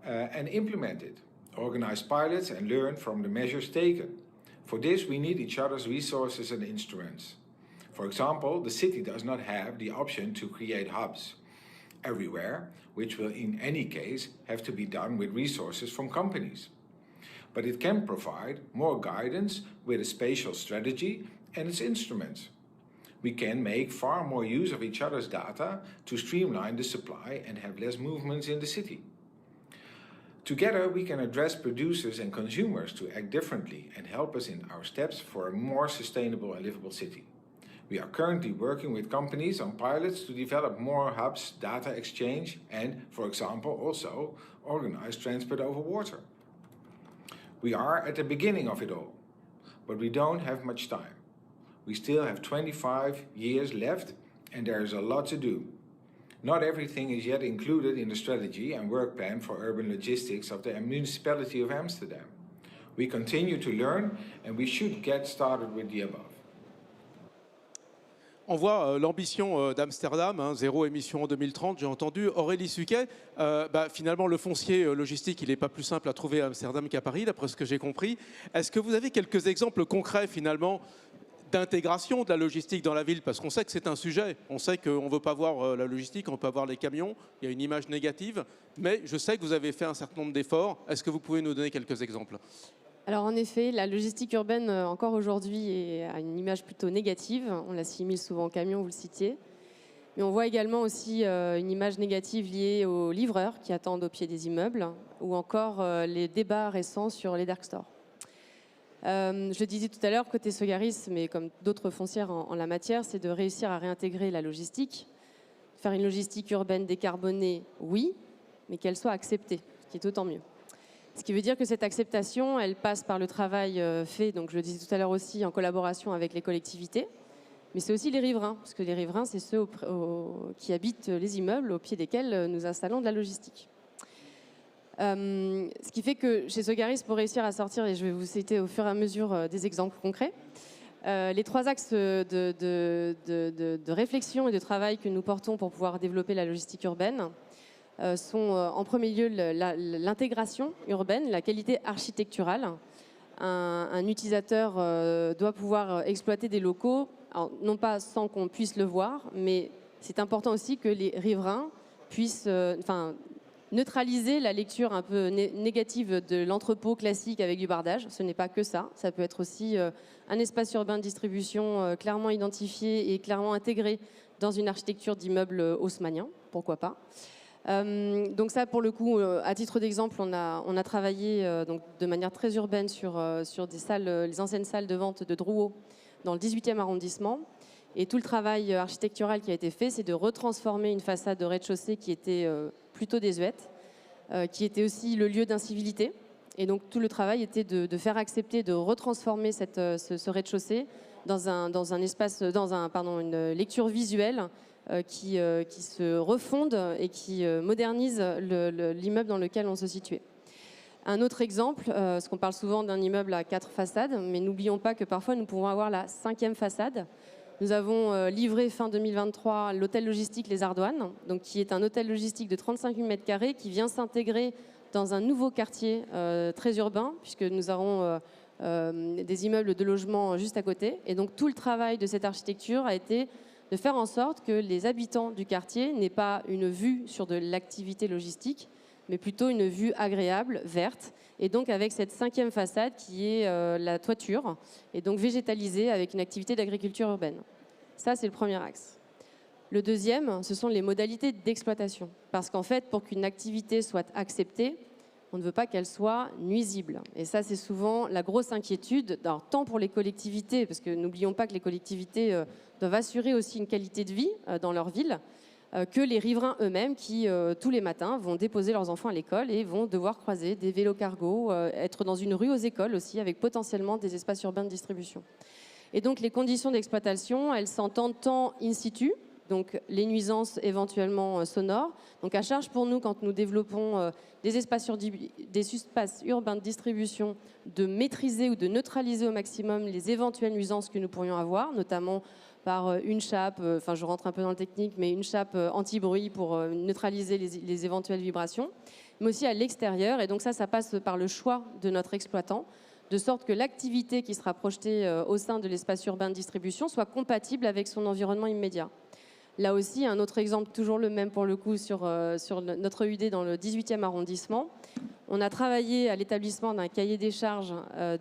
and implement it. Organize pilots and learn from the measures taken. For this, we need each other's resources and instruments. For example, the city does not have the option to create hubs everywhere, which will in any case have to be done with resources from companies. But it can provide more guidance with a spatial strategy and its instruments. We can make far more use of each other's data to streamline the supply and have less movements in the city. Together, we can address producers and consumers to act differently and help us in our steps for a more sustainable and livable city. We are currently working with companies on pilots to develop more hubs, data exchange, and, for example, also organize transport over water. We are at the beginning of it all, but we don't have much time. We still have 25 years left, and there is a lot to do. Not everything is yet included in the strategy and work plan for urban logistics of the municipality of Amsterdam. We continue to learn, and we should get started with the above. On voit l'ambition d'Amsterdam, zéro émission en 2030, j'ai entendu. Aurélie Suquet, finalement le foncier logistique, il n'est pas plus simple à trouver à Amsterdam qu'à Paris, d'après ce que j'ai compris. Est-ce que vous avez quelques exemples concrets finalement d'intégration de la logistique dans la ville? Parce qu'on sait que c'est un sujet, on sait qu'on ne veut pas voir la logistique, on ne veut pas voir les camions, il y a une image négative, mais je sais que vous avez fait un certain nombre d'efforts. Est-ce que vous pouvez nous donner quelques exemples? Alors en effet, la logistique urbaine, encore aujourd'hui, a une image plutôt négative. On l'assimile souvent aux camions, vous le citiez. Mais on voit également aussi une image négative liée aux livreurs qui attendent au pied des immeubles, ou encore les débats récents sur les dark stores. Je le disais tout à l'heure, côté Sogaris, mais comme d'autres foncières en la matière, c'est de réussir à réintégrer la logistique. Faire une logistique urbaine décarbonée, oui, mais qu'elle soit acceptée, ce qui est d'autant mieux. Ce qui veut dire que cette acceptation, elle passe par le travail fait, donc je le disais tout à l'heure aussi, en collaboration avec les collectivités, mais c'est aussi les riverains, parce que les riverains, c'est ceux qui habitent les immeubles au pied desquels nous installons de la logistique. Ce qui fait que chez Sogaris, pour réussir à sortir, et je vais vous citer au fur et à mesure des exemples concrets, les trois axes de réflexion et de travail que nous portons pour pouvoir développer la logistique urbaine sont en premier lieu l'intégration urbaine, la qualité architecturale. Un utilisateur doit pouvoir exploiter des locaux, alors, non pas sans qu'on puisse le voir, mais c'est important aussi que les riverains puissent neutraliser la lecture un peu négative de l'entrepôt classique avec du bardage. Ce n'est pas que ça. Ça peut être aussi un espace urbain de distribution clairement identifié et clairement intégré dans une architecture d'immeuble haussmannien. Pourquoi pas. Donc ça, pour le coup, à titre d'exemple, on a travaillé donc de manière très urbaine sur des salles, les anciennes salles de vente de Drouot dans le 18e arrondissement. Et tout le travail architectural qui a été fait, c'est de retransformer une façade de rez-de-chaussée qui était plutôt désuète, qui était aussi le lieu d'incivilité. Et donc tout le travail était de faire accepter, de retransformer ce rez-de-chaussée dans une lecture visuelle qui se refonde et qui modernise l'immeuble dans lequel on se situait. Un autre exemple, parce qu'on parle souvent d'un immeuble à 4 façades, mais n'oublions pas que parfois nous pouvons avoir la 5e façade. Nous avons livré fin 2023 l'hôtel logistique Les Ardoines, donc qui est un hôtel logistique de 35 000 m² qui vient s'intégrer dans un nouveau quartier très urbain, puisque nous aurons des immeubles de logement juste à côté. Et donc tout le travail de cette architecture a été de faire en sorte que les habitants du quartier n'aient pas une vue sur de l'activité logistique, mais plutôt une vue agréable, verte, et donc avec cette 5e façade qui est la toiture, et donc végétalisée avec une activité d'agriculture urbaine. Ça, c'est le premier axe. Le deuxième, ce sont les modalités d'exploitation. Parce qu'en fait, pour qu'une activité soit acceptée, on ne veut pas qu'elle soit nuisible. Et ça, c'est souvent la grosse inquiétude, tant pour les collectivités, parce que n'oublions pas que les collectivités doivent assurer aussi une qualité de vie dans leur ville, que les riverains eux-mêmes qui, tous les matins, vont déposer leurs enfants à l'école et vont devoir croiser des vélos cargos, être dans une rue aux écoles aussi, avec potentiellement des espaces urbains de distribution. Et donc, les conditions d'exploitation, elles s'entendent tant in situ, donc les nuisances éventuellement sonores. Donc à charge pour nous, quand nous développons des espaces urbains de distribution, de maîtriser ou de neutraliser au maximum les éventuelles nuisances que nous pourrions avoir, notamment par une chape, enfin je rentre un peu dans le technique, mais une chape anti-bruit pour neutraliser les éventuelles vibrations, mais aussi à l'extérieur. Et donc ça passe par le choix de notre exploitant, de sorte que l'activité qui sera projetée au sein de l'espace urbain de distribution soit compatible avec son environnement immédiat. Là aussi, un autre exemple, toujours le même pour le coup, sur notre UD dans le 18e arrondissement. On a travaillé à l'établissement d'un cahier des charges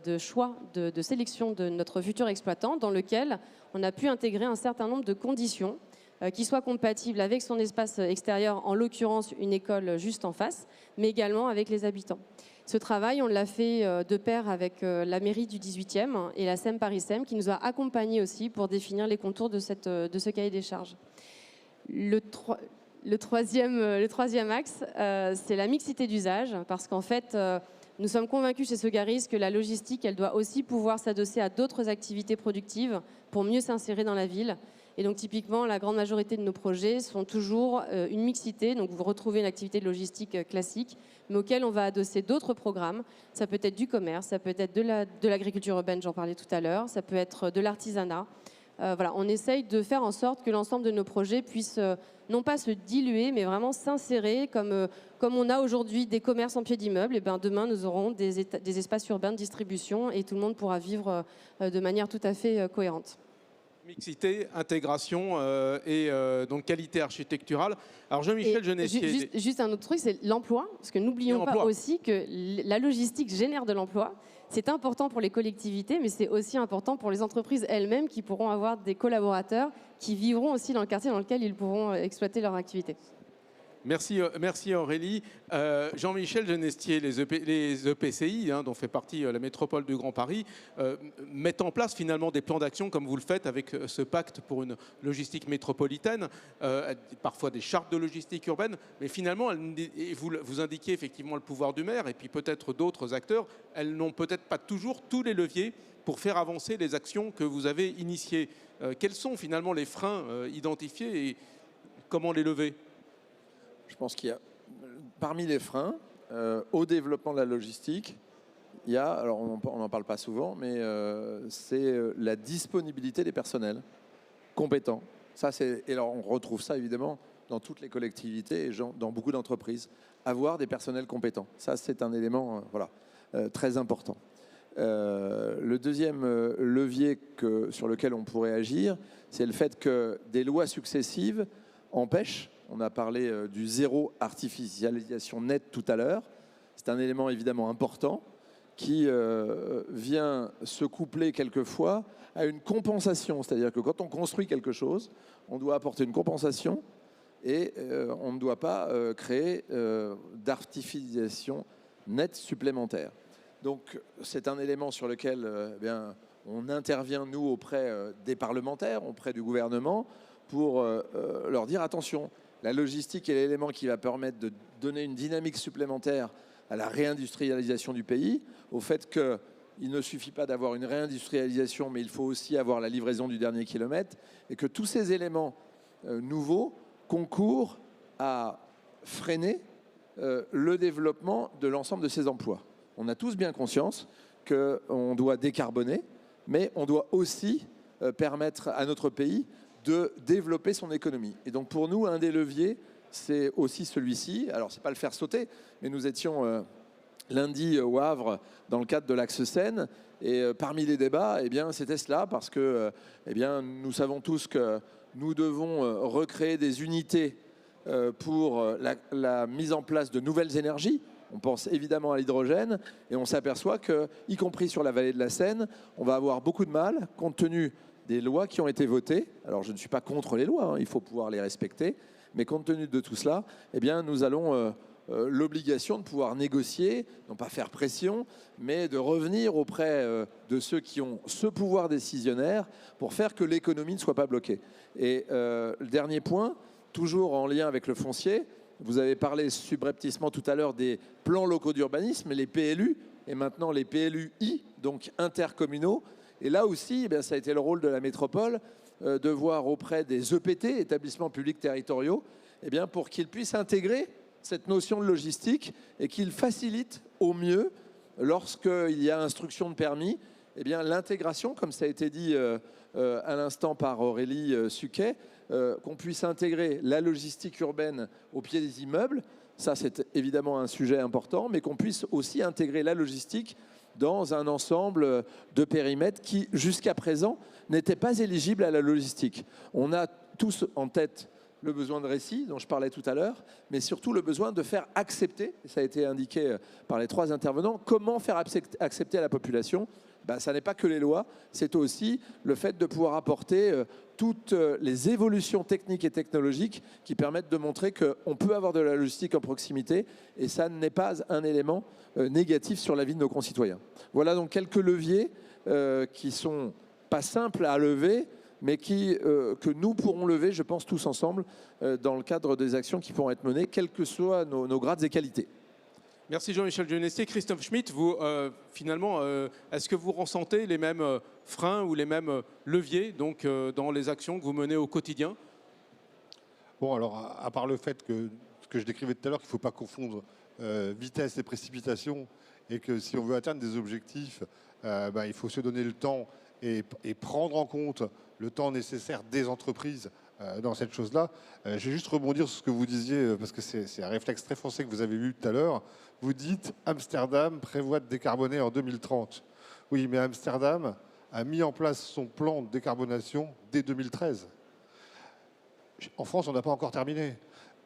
de choix, de sélection de notre futur exploitant, dans lequel on a pu intégrer un certain nombre de conditions qui soient compatibles avec son espace extérieur, en l'occurrence une école juste en face, mais également avec les habitants. Ce travail, on l'a fait de pair avec la mairie du 18e et la SEM Paris-SEM, qui nous a accompagnés aussi pour définir les contours de ce cahier des charges. Le troisième axe, c'est la mixité d'usage, parce qu'en fait, nous sommes convaincus chez Sogaris que la logistique, elle doit aussi pouvoir s'adosser à d'autres activités productives pour mieux s'insérer dans la ville. Et donc typiquement, la grande majorité de nos projets sont toujours une mixité. Donc vous retrouvez une activité de logistique classique, mais auquel on va adosser d'autres programmes. Ça peut être du commerce, ça peut être de l'agriculture urbaine, j'en parlais tout à l'heure, ça peut être de l'artisanat. Voilà, on essaye de faire en sorte que l'ensemble de nos projets puissent non pas se diluer, mais vraiment s'insérer comme on a aujourd'hui des commerces en pied d'immeuble. Et ben demain, nous aurons des espaces urbains de distribution et tout le monde pourra vivre de manière tout à fait cohérente. Mixité, intégration et donc qualité architecturale. Alors Jean-Michel Genestier... Juste un autre truc, c'est l'emploi. Parce que n'oublions pas aussi que la logistique génère de l'emploi. C'est important pour les collectivités, mais c'est aussi important pour les entreprises elles-mêmes qui pourront avoir des collaborateurs qui vivront aussi dans le quartier dans lequel ils pourront exploiter leur activité. Merci Aurélie. Jean-Michel Genestier, les EPCI, dont fait partie la métropole du Grand Paris, mettent en place finalement des plans d'action comme vous le faites avec ce pacte pour une logistique métropolitaine, parfois des chartes de logistique urbaine, mais finalement, vous indiquez effectivement le pouvoir du maire et puis peut-être d'autres acteurs, elles n'ont peut-être pas toujours tous les leviers pour faire avancer les actions que vous avez initiées. Quels sont finalement les freins identifiés et comment les lever ? Je pense qu'il y a, parmi les freins au développement de la logistique, il y a, alors on n'en parle pas souvent, mais c'est la disponibilité des personnels compétents. Et alors on retrouve ça évidemment dans toutes les collectivités et dans beaucoup d'entreprises. Avoir des personnels compétents, ça c'est un élément très important. Le deuxième levier sur lequel on pourrait agir, c'est le fait que des lois successives empêchent. On a parlé du zéro artificialisation nette tout à l'heure. C'est un élément évidemment important qui vient se coupler quelquefois à une compensation. C'est-à-dire que quand on construit quelque chose, on doit apporter une compensation et on ne doit pas créer d'artificialisation nette supplémentaire. Donc c'est un élément sur lequel on intervient, nous, auprès des parlementaires, auprès du gouvernement, pour leur dire attention, la logistique est l'élément qui va permettre de donner une dynamique supplémentaire à la réindustrialisation du pays, au fait qu'il ne suffit pas d'avoir une réindustrialisation, mais il faut aussi avoir la livraison du dernier kilomètre, et que tous ces éléments nouveaux concourent à freiner le développement de l'ensemble de ces emplois. On a tous bien conscience qu'on doit décarboner, mais on doit aussi permettre à notre pays de développer son économie. Et donc pour nous, un des leviers, c'est aussi celui-ci. Alors, c'est pas le faire sauter, mais nous étions lundi au Havre dans le cadre de l'Axe Seine. Et parmi les débats, c'était cela, parce que nous savons tous que nous devons recréer des unités pour la mise en place de nouvelles énergies. On pense évidemment à l'hydrogène et on s'aperçoit que, y compris sur la vallée de la Seine, on va avoir beaucoup de mal compte tenu des lois qui ont été votées. Alors je ne suis pas contre les lois, hein, il faut pouvoir les respecter, mais compte tenu de tout cela, eh bien, nous allons l'obligation de pouvoir négocier, non pas faire pression, mais de revenir auprès de ceux qui ont ce pouvoir décisionnaire pour faire que l'économie ne soit pas bloquée. Et le dernier point, toujours en lien avec le foncier, vous avez parlé subrepticement tout à l'heure des plans locaux d'urbanisme, les PLU, et maintenant les PLUI, donc intercommunaux. Et là aussi, eh bien, ça a été le rôle de la métropole de voir auprès des EPT, établissements publics territoriaux, eh bien, pour qu'ils puissent intégrer cette notion de logistique et qu'ils facilitent au mieux, lorsqu'il y a instruction de permis, eh bien, l'intégration, comme ça a été dit à l'instant par Aurélie Suquet, qu'on puisse intégrer la logistique urbaine au pied des immeubles. Ça, c'est évidemment un sujet important, mais qu'on puisse aussi intégrer la logistique dans un ensemble de périmètres qui, jusqu'à présent, n'étaient pas éligibles à la logistique. On a tous en tête le besoin de récit, dont je parlais tout à l'heure, mais surtout le besoin de faire accepter, et ça a été indiqué par les trois intervenants, comment faire accepter à la population. Ben, ça n'est pas que les lois, c'est aussi le fait de pouvoir apporter toutes les évolutions techniques et technologiques qui permettent de montrer qu'on peut avoir de la logistique en proximité et ça n'est pas un élément négatif sur la vie de nos concitoyens. Voilà donc quelques leviers qui ne sont pas simples à lever, mais que nous pourrons lever, je pense, tous ensemble, dans le cadre des actions qui pourront être menées, quels que soient nos grades et qualités. Merci Jean-Michel Genestier. Christophe Schmitt, vous, finalement, est-ce que vous ressentez les mêmes freins ou les mêmes leviers donc, dans les actions que vous menez au quotidien? Bon, alors, à part le fait que ce que je décrivais tout à l'heure, qu'il ne faut pas confondre vitesse et précipitation, et que si on veut atteindre des objectifs, il faut se donner le temps et prendre en compte le temps nécessaire des entreprises dans cette chose-là. Je vais juste rebondir sur ce que vous disiez, parce que c'est un réflexe très français que vous avez eu tout à l'heure. Vous dites Amsterdam prévoit de décarboner en 2030. Oui, mais Amsterdam a mis en place son plan de décarbonation dès 2013. En France, on n'a pas encore terminé.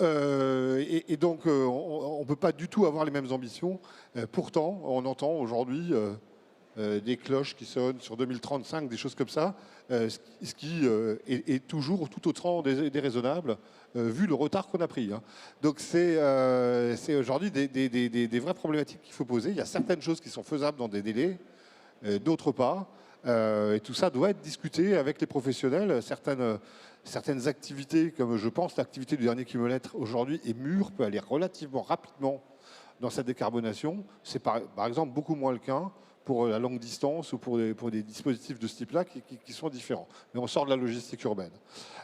Et donc, on ne peut pas du tout avoir les mêmes ambitions. Pourtant, on entend aujourd'hui des cloches qui sonnent sur 2035, des choses comme ça, ce qui est toujours tout autant déraisonnable, vu le retard qu'on a pris. Hein. Donc c'est aujourd'hui des vraies problématiques qu'il faut poser. Il y a certaines choses qui sont faisables dans des délais, d'autres pas. Et tout ça doit être discuté avec les professionnels. Certaines activités, comme je pense l'activité du dernier kilomètre aujourd'hui est mûre, peut aller relativement rapidement dans cette décarbonation. C'est par exemple beaucoup moins le cas pour la longue distance ou pour des dispositifs de ce type-là qui sont différents. Mais on sort de la logistique urbaine.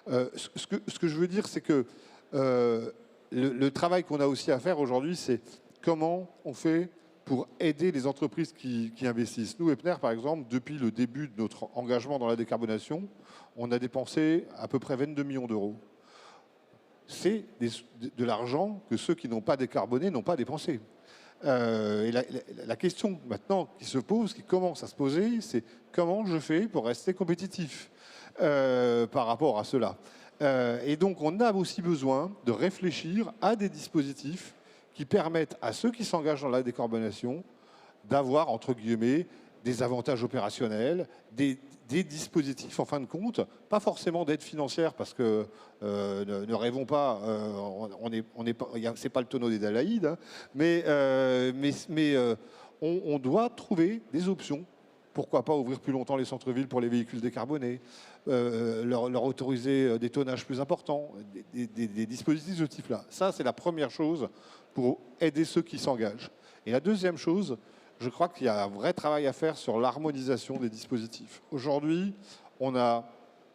Ce que je veux dire, c'est que le travail qu'on a aussi à faire aujourd'hui, c'est comment on fait pour aider les entreprises qui investissent. Nous, Epner, par exemple, depuis le début de notre engagement dans la décarbonation, on a dépensé à peu près 22 millions d'euros. C'est de l'argent que ceux qui n'ont pas décarboné n'ont pas dépensé. Et la question maintenant qui se pose, qui commence à se poser, c'est comment je fais pour rester compétitif par rapport à cela. Et donc on a aussi besoin de réfléchir à des dispositifs qui permettent à ceux qui s'engagent dans la décarbonation d'avoir, entre guillemets, des avantages opérationnels, des dispositifs, en fin de compte, pas forcément d'aide financière, parce que ne rêvons pas, c'est pas le tonneau des Dalaïdes, hein, mais on doit trouver des options. Pourquoi pas ouvrir plus longtemps les centres-villes pour les véhicules décarbonés, leur autoriser des tonnages plus importants, des dispositifs de ce type-là. Ça, c'est la première chose pour aider ceux qui s'engagent. Et la deuxième chose, je crois qu'il y a un vrai travail à faire sur l'harmonisation des dispositifs. Aujourd'hui, on a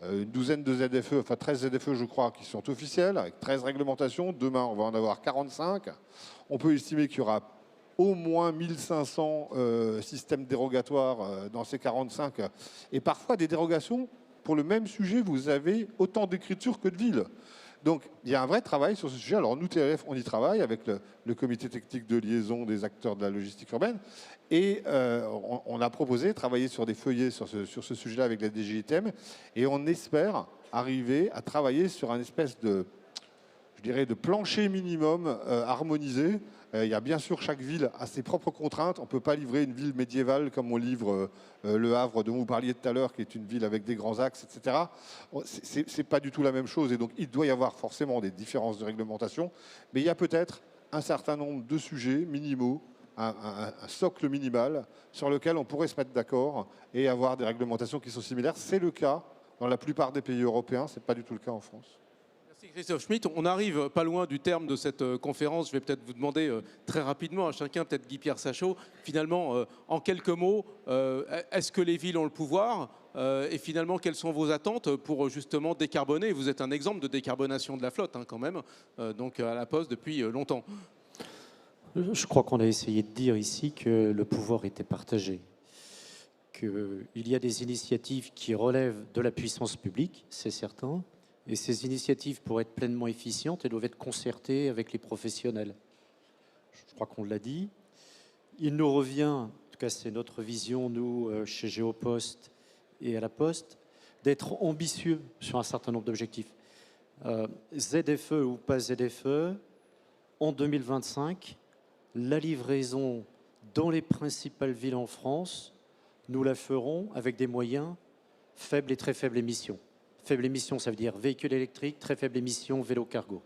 une douzaine de ZFE, enfin 13 ZFE, je crois, qui sont officiels, avec 13 réglementations. Demain, on va en avoir 45. On peut estimer qu'il y aura au moins 1500 systèmes dérogatoires dans ces 45. Et parfois, des dérogations, pour le même sujet, vous avez autant d'écritures que de villes. Donc, il y a un vrai travail sur ce sujet. Alors, nous, TRF, on y travaille avec le comité technique de liaison des acteurs de la logistique urbaine. Et on a proposé de travailler sur des feuillets sur ce sujet-là avec la DGITM. Et on espère arriver à travailler sur un espèce je dirais, de plancher minimum harmonisé. Il y a bien sûr, chaque ville a ses propres contraintes. On ne peut pas livrer une ville médiévale comme on livre Le Havre, dont vous parliez tout à l'heure, qui est une ville avec des grands axes, etc. Ce n'est pas du tout la même chose. Et donc, il doit y avoir forcément des différences de réglementation. Mais il y a peut-être un certain nombre de sujets minimaux, un socle minimal, sur lequel on pourrait se mettre d'accord et avoir des réglementations qui sont similaires. C'est le cas dans la plupart des pays européens. Ce n'est pas du tout le cas en France. Merci Christophe Schmitt. On arrive pas loin du terme de cette conférence. Je vais peut-être vous demander très rapidement à chacun, peut-être Guy-Pierre Sachot, finalement, en quelques mots, est-ce que les villes ont le pouvoir et finalement, quelles sont vos attentes pour justement décarboner? Vous êtes un exemple de décarbonation de la flotte quand même, donc à la Poste depuis longtemps. Je crois qu'on a essayé de dire ici que le pouvoir était partagé, qu'il y a des initiatives qui relèvent de la puissance publique, c'est certain. Et ces initiatives, pour être pleinement efficientes, elles doivent être concertées avec les professionnels. Je crois qu'on l'a dit. Il nous revient, en tout cas c'est notre vision, nous, chez Géopost et à la Poste, d'être ambitieux sur un certain nombre d'objectifs. ZFE ou pas ZFE, en 2025, la livraison dans les principales villes en France, nous la ferons avec des moyens faibles et très faibles émissions. Faible émission, ça veut dire véhicule électrique, très faible émission, vélo cargo.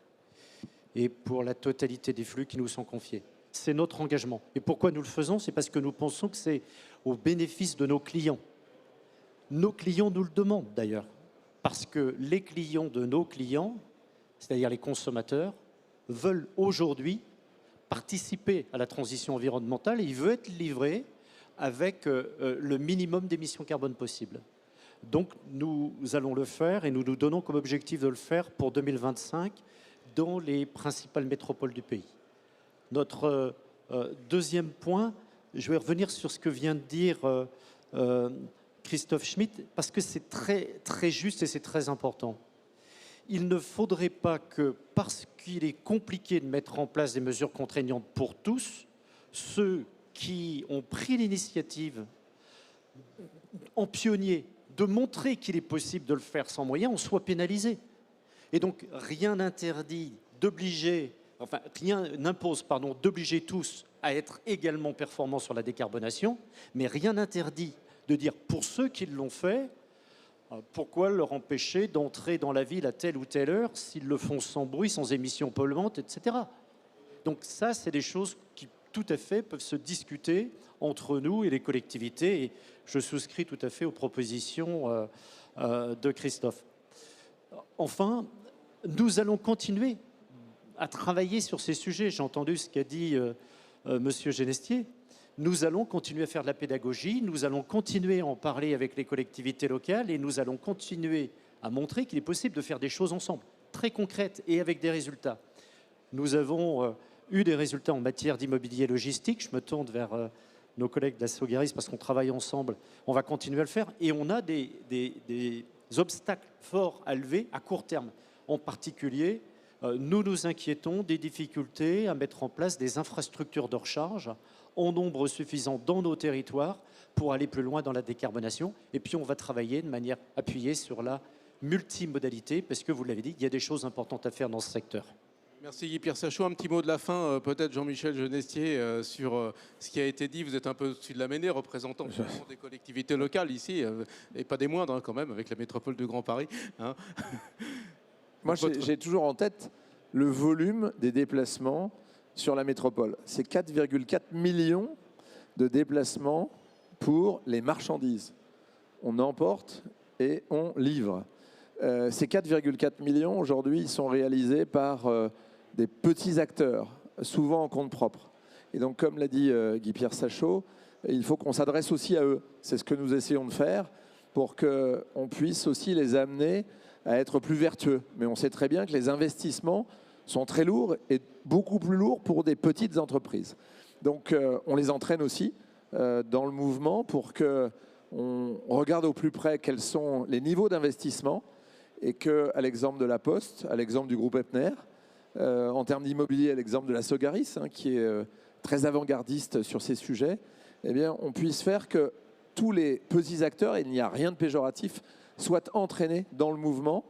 Et pour la totalité des flux qui nous sont confiés. C'est notre engagement. Et pourquoi nous le faisons? C'est parce que nous pensons que c'est au bénéfice de nos clients. Nos clients nous le demandent d'ailleurs. Parce que les clients de nos clients, c'est-à-dire les consommateurs, veulent aujourd'hui participer à la transition environnementale et ils veulent être livrés avec le minimum d'émissions carbone possible. Donc nous allons le faire et nous nous donnons comme objectif de le faire pour 2025 dans les principales métropoles du pays. Notre deuxième point, je vais revenir sur ce que vient de dire Christophe Schmitt, parce que c'est très juste et c'est très important. Il ne faudrait pas que, parce qu'il est compliqué de mettre en place des mesures contraignantes pour tous, ceux qui ont pris l'initiative en pionnier de montrer qu'il est possible de le faire sans moyens, on soit pénalisé. Et donc, rien n'interdit d'obliger, enfin, rien n'impose, pardon, d'obliger tous à être également performants sur la décarbonation, mais rien n'interdit de dire, pour ceux qui l'ont fait, pourquoi leur empêcher d'entrer dans la ville à telle ou telle heure s'ils le font sans bruit, sans émissions polluantes, etc. Donc ça, c'est des choses qui, tout à fait, peuvent se discuter entre nous et les collectivités. Et je souscris tout à fait aux propositions de Christophe. Enfin, nous allons continuer à travailler sur ces sujets. J'ai entendu ce qu'a dit Monsieur Genestier. Nous allons continuer à faire de la pédagogie, nous allons continuer à en parler avec les collectivités locales et nous allons continuer à montrer qu'il est possible de faire des choses ensemble, très concrètes et avec des résultats. Nous avons eu des résultats en matière d'immobilier logistique. Je me tourne vers nos collègues de la Sogaris parce qu'on travaille ensemble. On va continuer à le faire et on a des obstacles forts à lever à court terme. En particulier, nous nous inquiétons des difficultés à mettre en place des infrastructures de recharge en nombre suffisant dans nos territoires pour aller plus loin dans la décarbonation. Et puis, on va travailler de manière appuyée sur la multimodalité, parce que, vous l'avez dit, il y a des choses importantes à faire dans ce secteur. Merci Guy-Pierre Sachot. Un petit mot de la fin, peut-être Jean-Michel Genestier, sur ce qui a été dit. Vous êtes un peu au-dessus de la mêlée, représentant des collectivités locales ici, et pas des moindres quand même, avec la métropole de Grand Paris. Hein. Moi, j'ai toujours en tête le volume des déplacements sur la métropole. C'est 4,4 millions de déplacements pour les marchandises. On emporte et on livre. Ces 4,4 millions, aujourd'hui, ils sont réalisés par des petits acteurs, souvent en compte propre. Et donc, comme l'a dit Guy-Pierre Sachot, il faut qu'on s'adresse aussi à eux. C'est ce que nous essayons de faire pour qu'on puisse aussi les amener à être plus vertueux. Mais on sait très bien que les investissements sont très lourds et beaucoup plus lourds pour des petites entreprises. Donc on les entraîne aussi dans le mouvement pour qu'on regarde au plus près quels sont les niveaux d'investissement et qu'à l'exemple de la Poste, à l'exemple du groupe Epner, en termes d'immobilier, à l'exemple de la Sogaris, qui est très avant-gardiste sur ces sujets, eh bien, on puisse faire que tous les petits acteurs, et il n'y a rien de péjoratif, soient entraînés dans le mouvement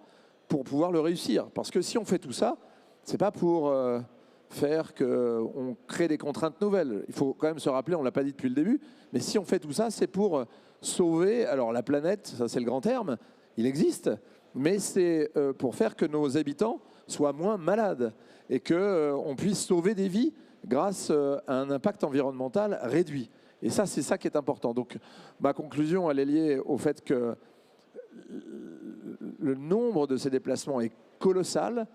pour pouvoir le réussir. Parce que si on fait tout ça, C'est pas pour faire qu'on crée des contraintes nouvelles. Il faut quand même se rappeler, on ne l'a pas dit depuis le début, mais si on fait tout ça, c'est pour sauver, alors la planète, ça c'est le grand terme, il existe, mais c'est pour faire que nos habitants soient moins malades et qu'on puisse sauver des vies grâce à un impact environnemental réduit. Et ça, c'est ça qui est important. Donc ma conclusion, elle est liée au fait que le nombre de ces déplacements est colossal.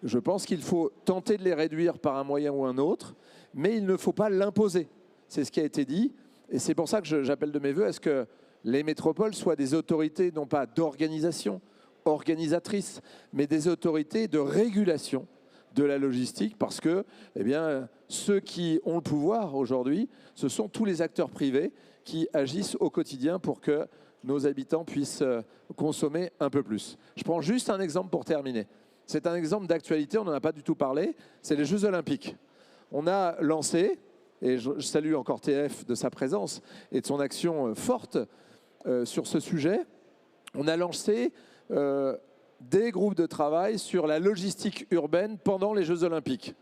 Je pense qu'il faut tenter de les réduire par un moyen ou un autre, mais il ne faut pas l'imposer. C'est ce qui a été dit. Et c'est pour ça que j'appelle de mes voeux à ce que les métropoles soient des autorités, non pas d'organisation, organisatrices, mais des autorités de régulation de la logistique, parce que eh bien, ceux qui ont le pouvoir aujourd'hui, ce sont tous les acteurs privés qui agissent au quotidien pour que nos habitants puissent consommer un peu plus. Je prends juste un exemple pour terminer. C'est un exemple d'actualité, on n'en a pas du tout parlé, c'est les Jeux Olympiques. On a lancé, et je salue encore TF de sa présence et de son action forte sur ce sujet, on a lancé des groupes de travail sur la logistique urbaine pendant les Jeux Olympiques.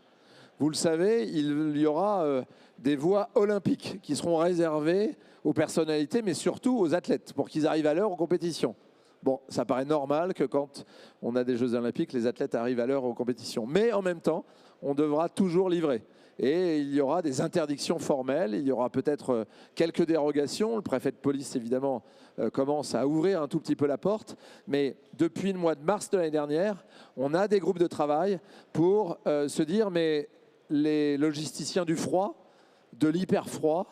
Vous le savez, il y aura des voies olympiques qui seront réservées aux personnalités, mais surtout aux athlètes, pour qu'ils arrivent à l'heure aux compétitions. Bon, ça paraît normal que quand on a des Jeux Olympiques, les athlètes arrivent à l'heure aux compétitions. Mais en même temps, on devra toujours livrer. Et il y aura des interdictions formelles, il y aura peut-être quelques dérogations. Le préfet de police, évidemment, commence à ouvrir un tout petit peu la porte. Mais depuis le mois de mars de l'année dernière, on a des groupes de travail pour se dire, mais les logisticiens du froid, de l'hyperfroid,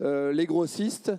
les grossistes,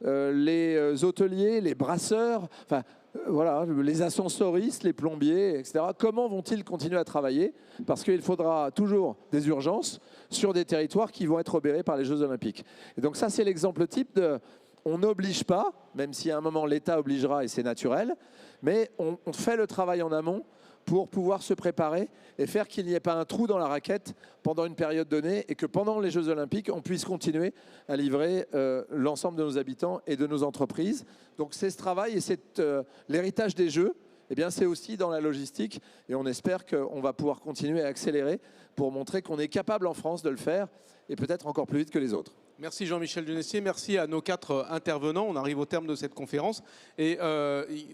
les hôteliers, les brasseurs, enfin, voilà, les ascensoristes, les plombiers, etc. Comment vont-ils continuer à travailler? Parce qu'il faudra toujours des urgences sur des territoires qui vont être obérés par les Jeux Olympiques. Et donc ça, c'est l'exemple type de... On n'oblige pas, même si à un moment l'État obligera et c'est naturel, mais on fait le travail en amont pour pouvoir se préparer et faire qu'il n'y ait pas un trou dans la raquette pendant une période donnée et que pendant les Jeux Olympiques, on puisse continuer à livrer l'ensemble de nos habitants et de nos entreprises. Donc c'est ce travail et c'est l'héritage des Jeux, eh bien, c'est aussi dans la logistique et on espère qu'on va pouvoir continuer à accélérer pour montrer qu'on est capable en France de le faire et peut-être encore plus vite que les autres. Merci Jean-Michel Dunessier, merci à nos 4 intervenants. On arrive au terme de cette conférence et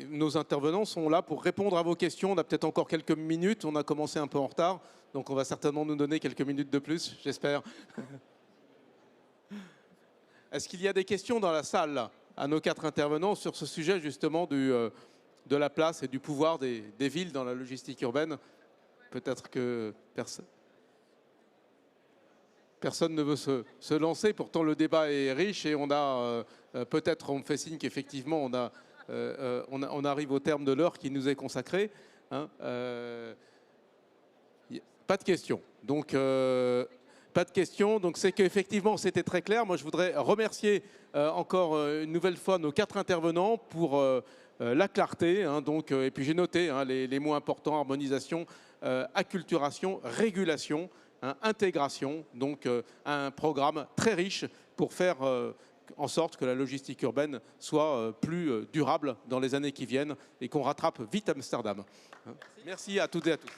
nos intervenants sont là pour répondre à vos questions. On a peut-être encore quelques minutes, on a commencé un peu en retard, donc on va certainement nous donner quelques minutes de plus, j'espère. Est-ce qu'il y a des questions dans la salle là, à nos 4 intervenants sur ce sujet justement de la place et du pouvoir des villes dans la logistique urbaine? Peut-être que personne ne veut se lancer, pourtant le débat est riche et on a peut-être, on me fait signe qu'effectivement on arrive au terme de l'heure qui nous est consacrée. Hein, pas de questions. Donc pas de questions. Donc c'est qu'effectivement c'était très clair. Moi je voudrais remercier encore une nouvelle fois nos 4 intervenants pour la clarté. Hein, donc, et puis j'ai noté hein, les mots importants: harmonisation, acculturation, régulation. Hein, intégration, donc un programme très riche pour faire en sorte que la logistique urbaine soit plus durable dans les années qui viennent et qu'on rattrape vite Amsterdam. Merci à toutes et à tous.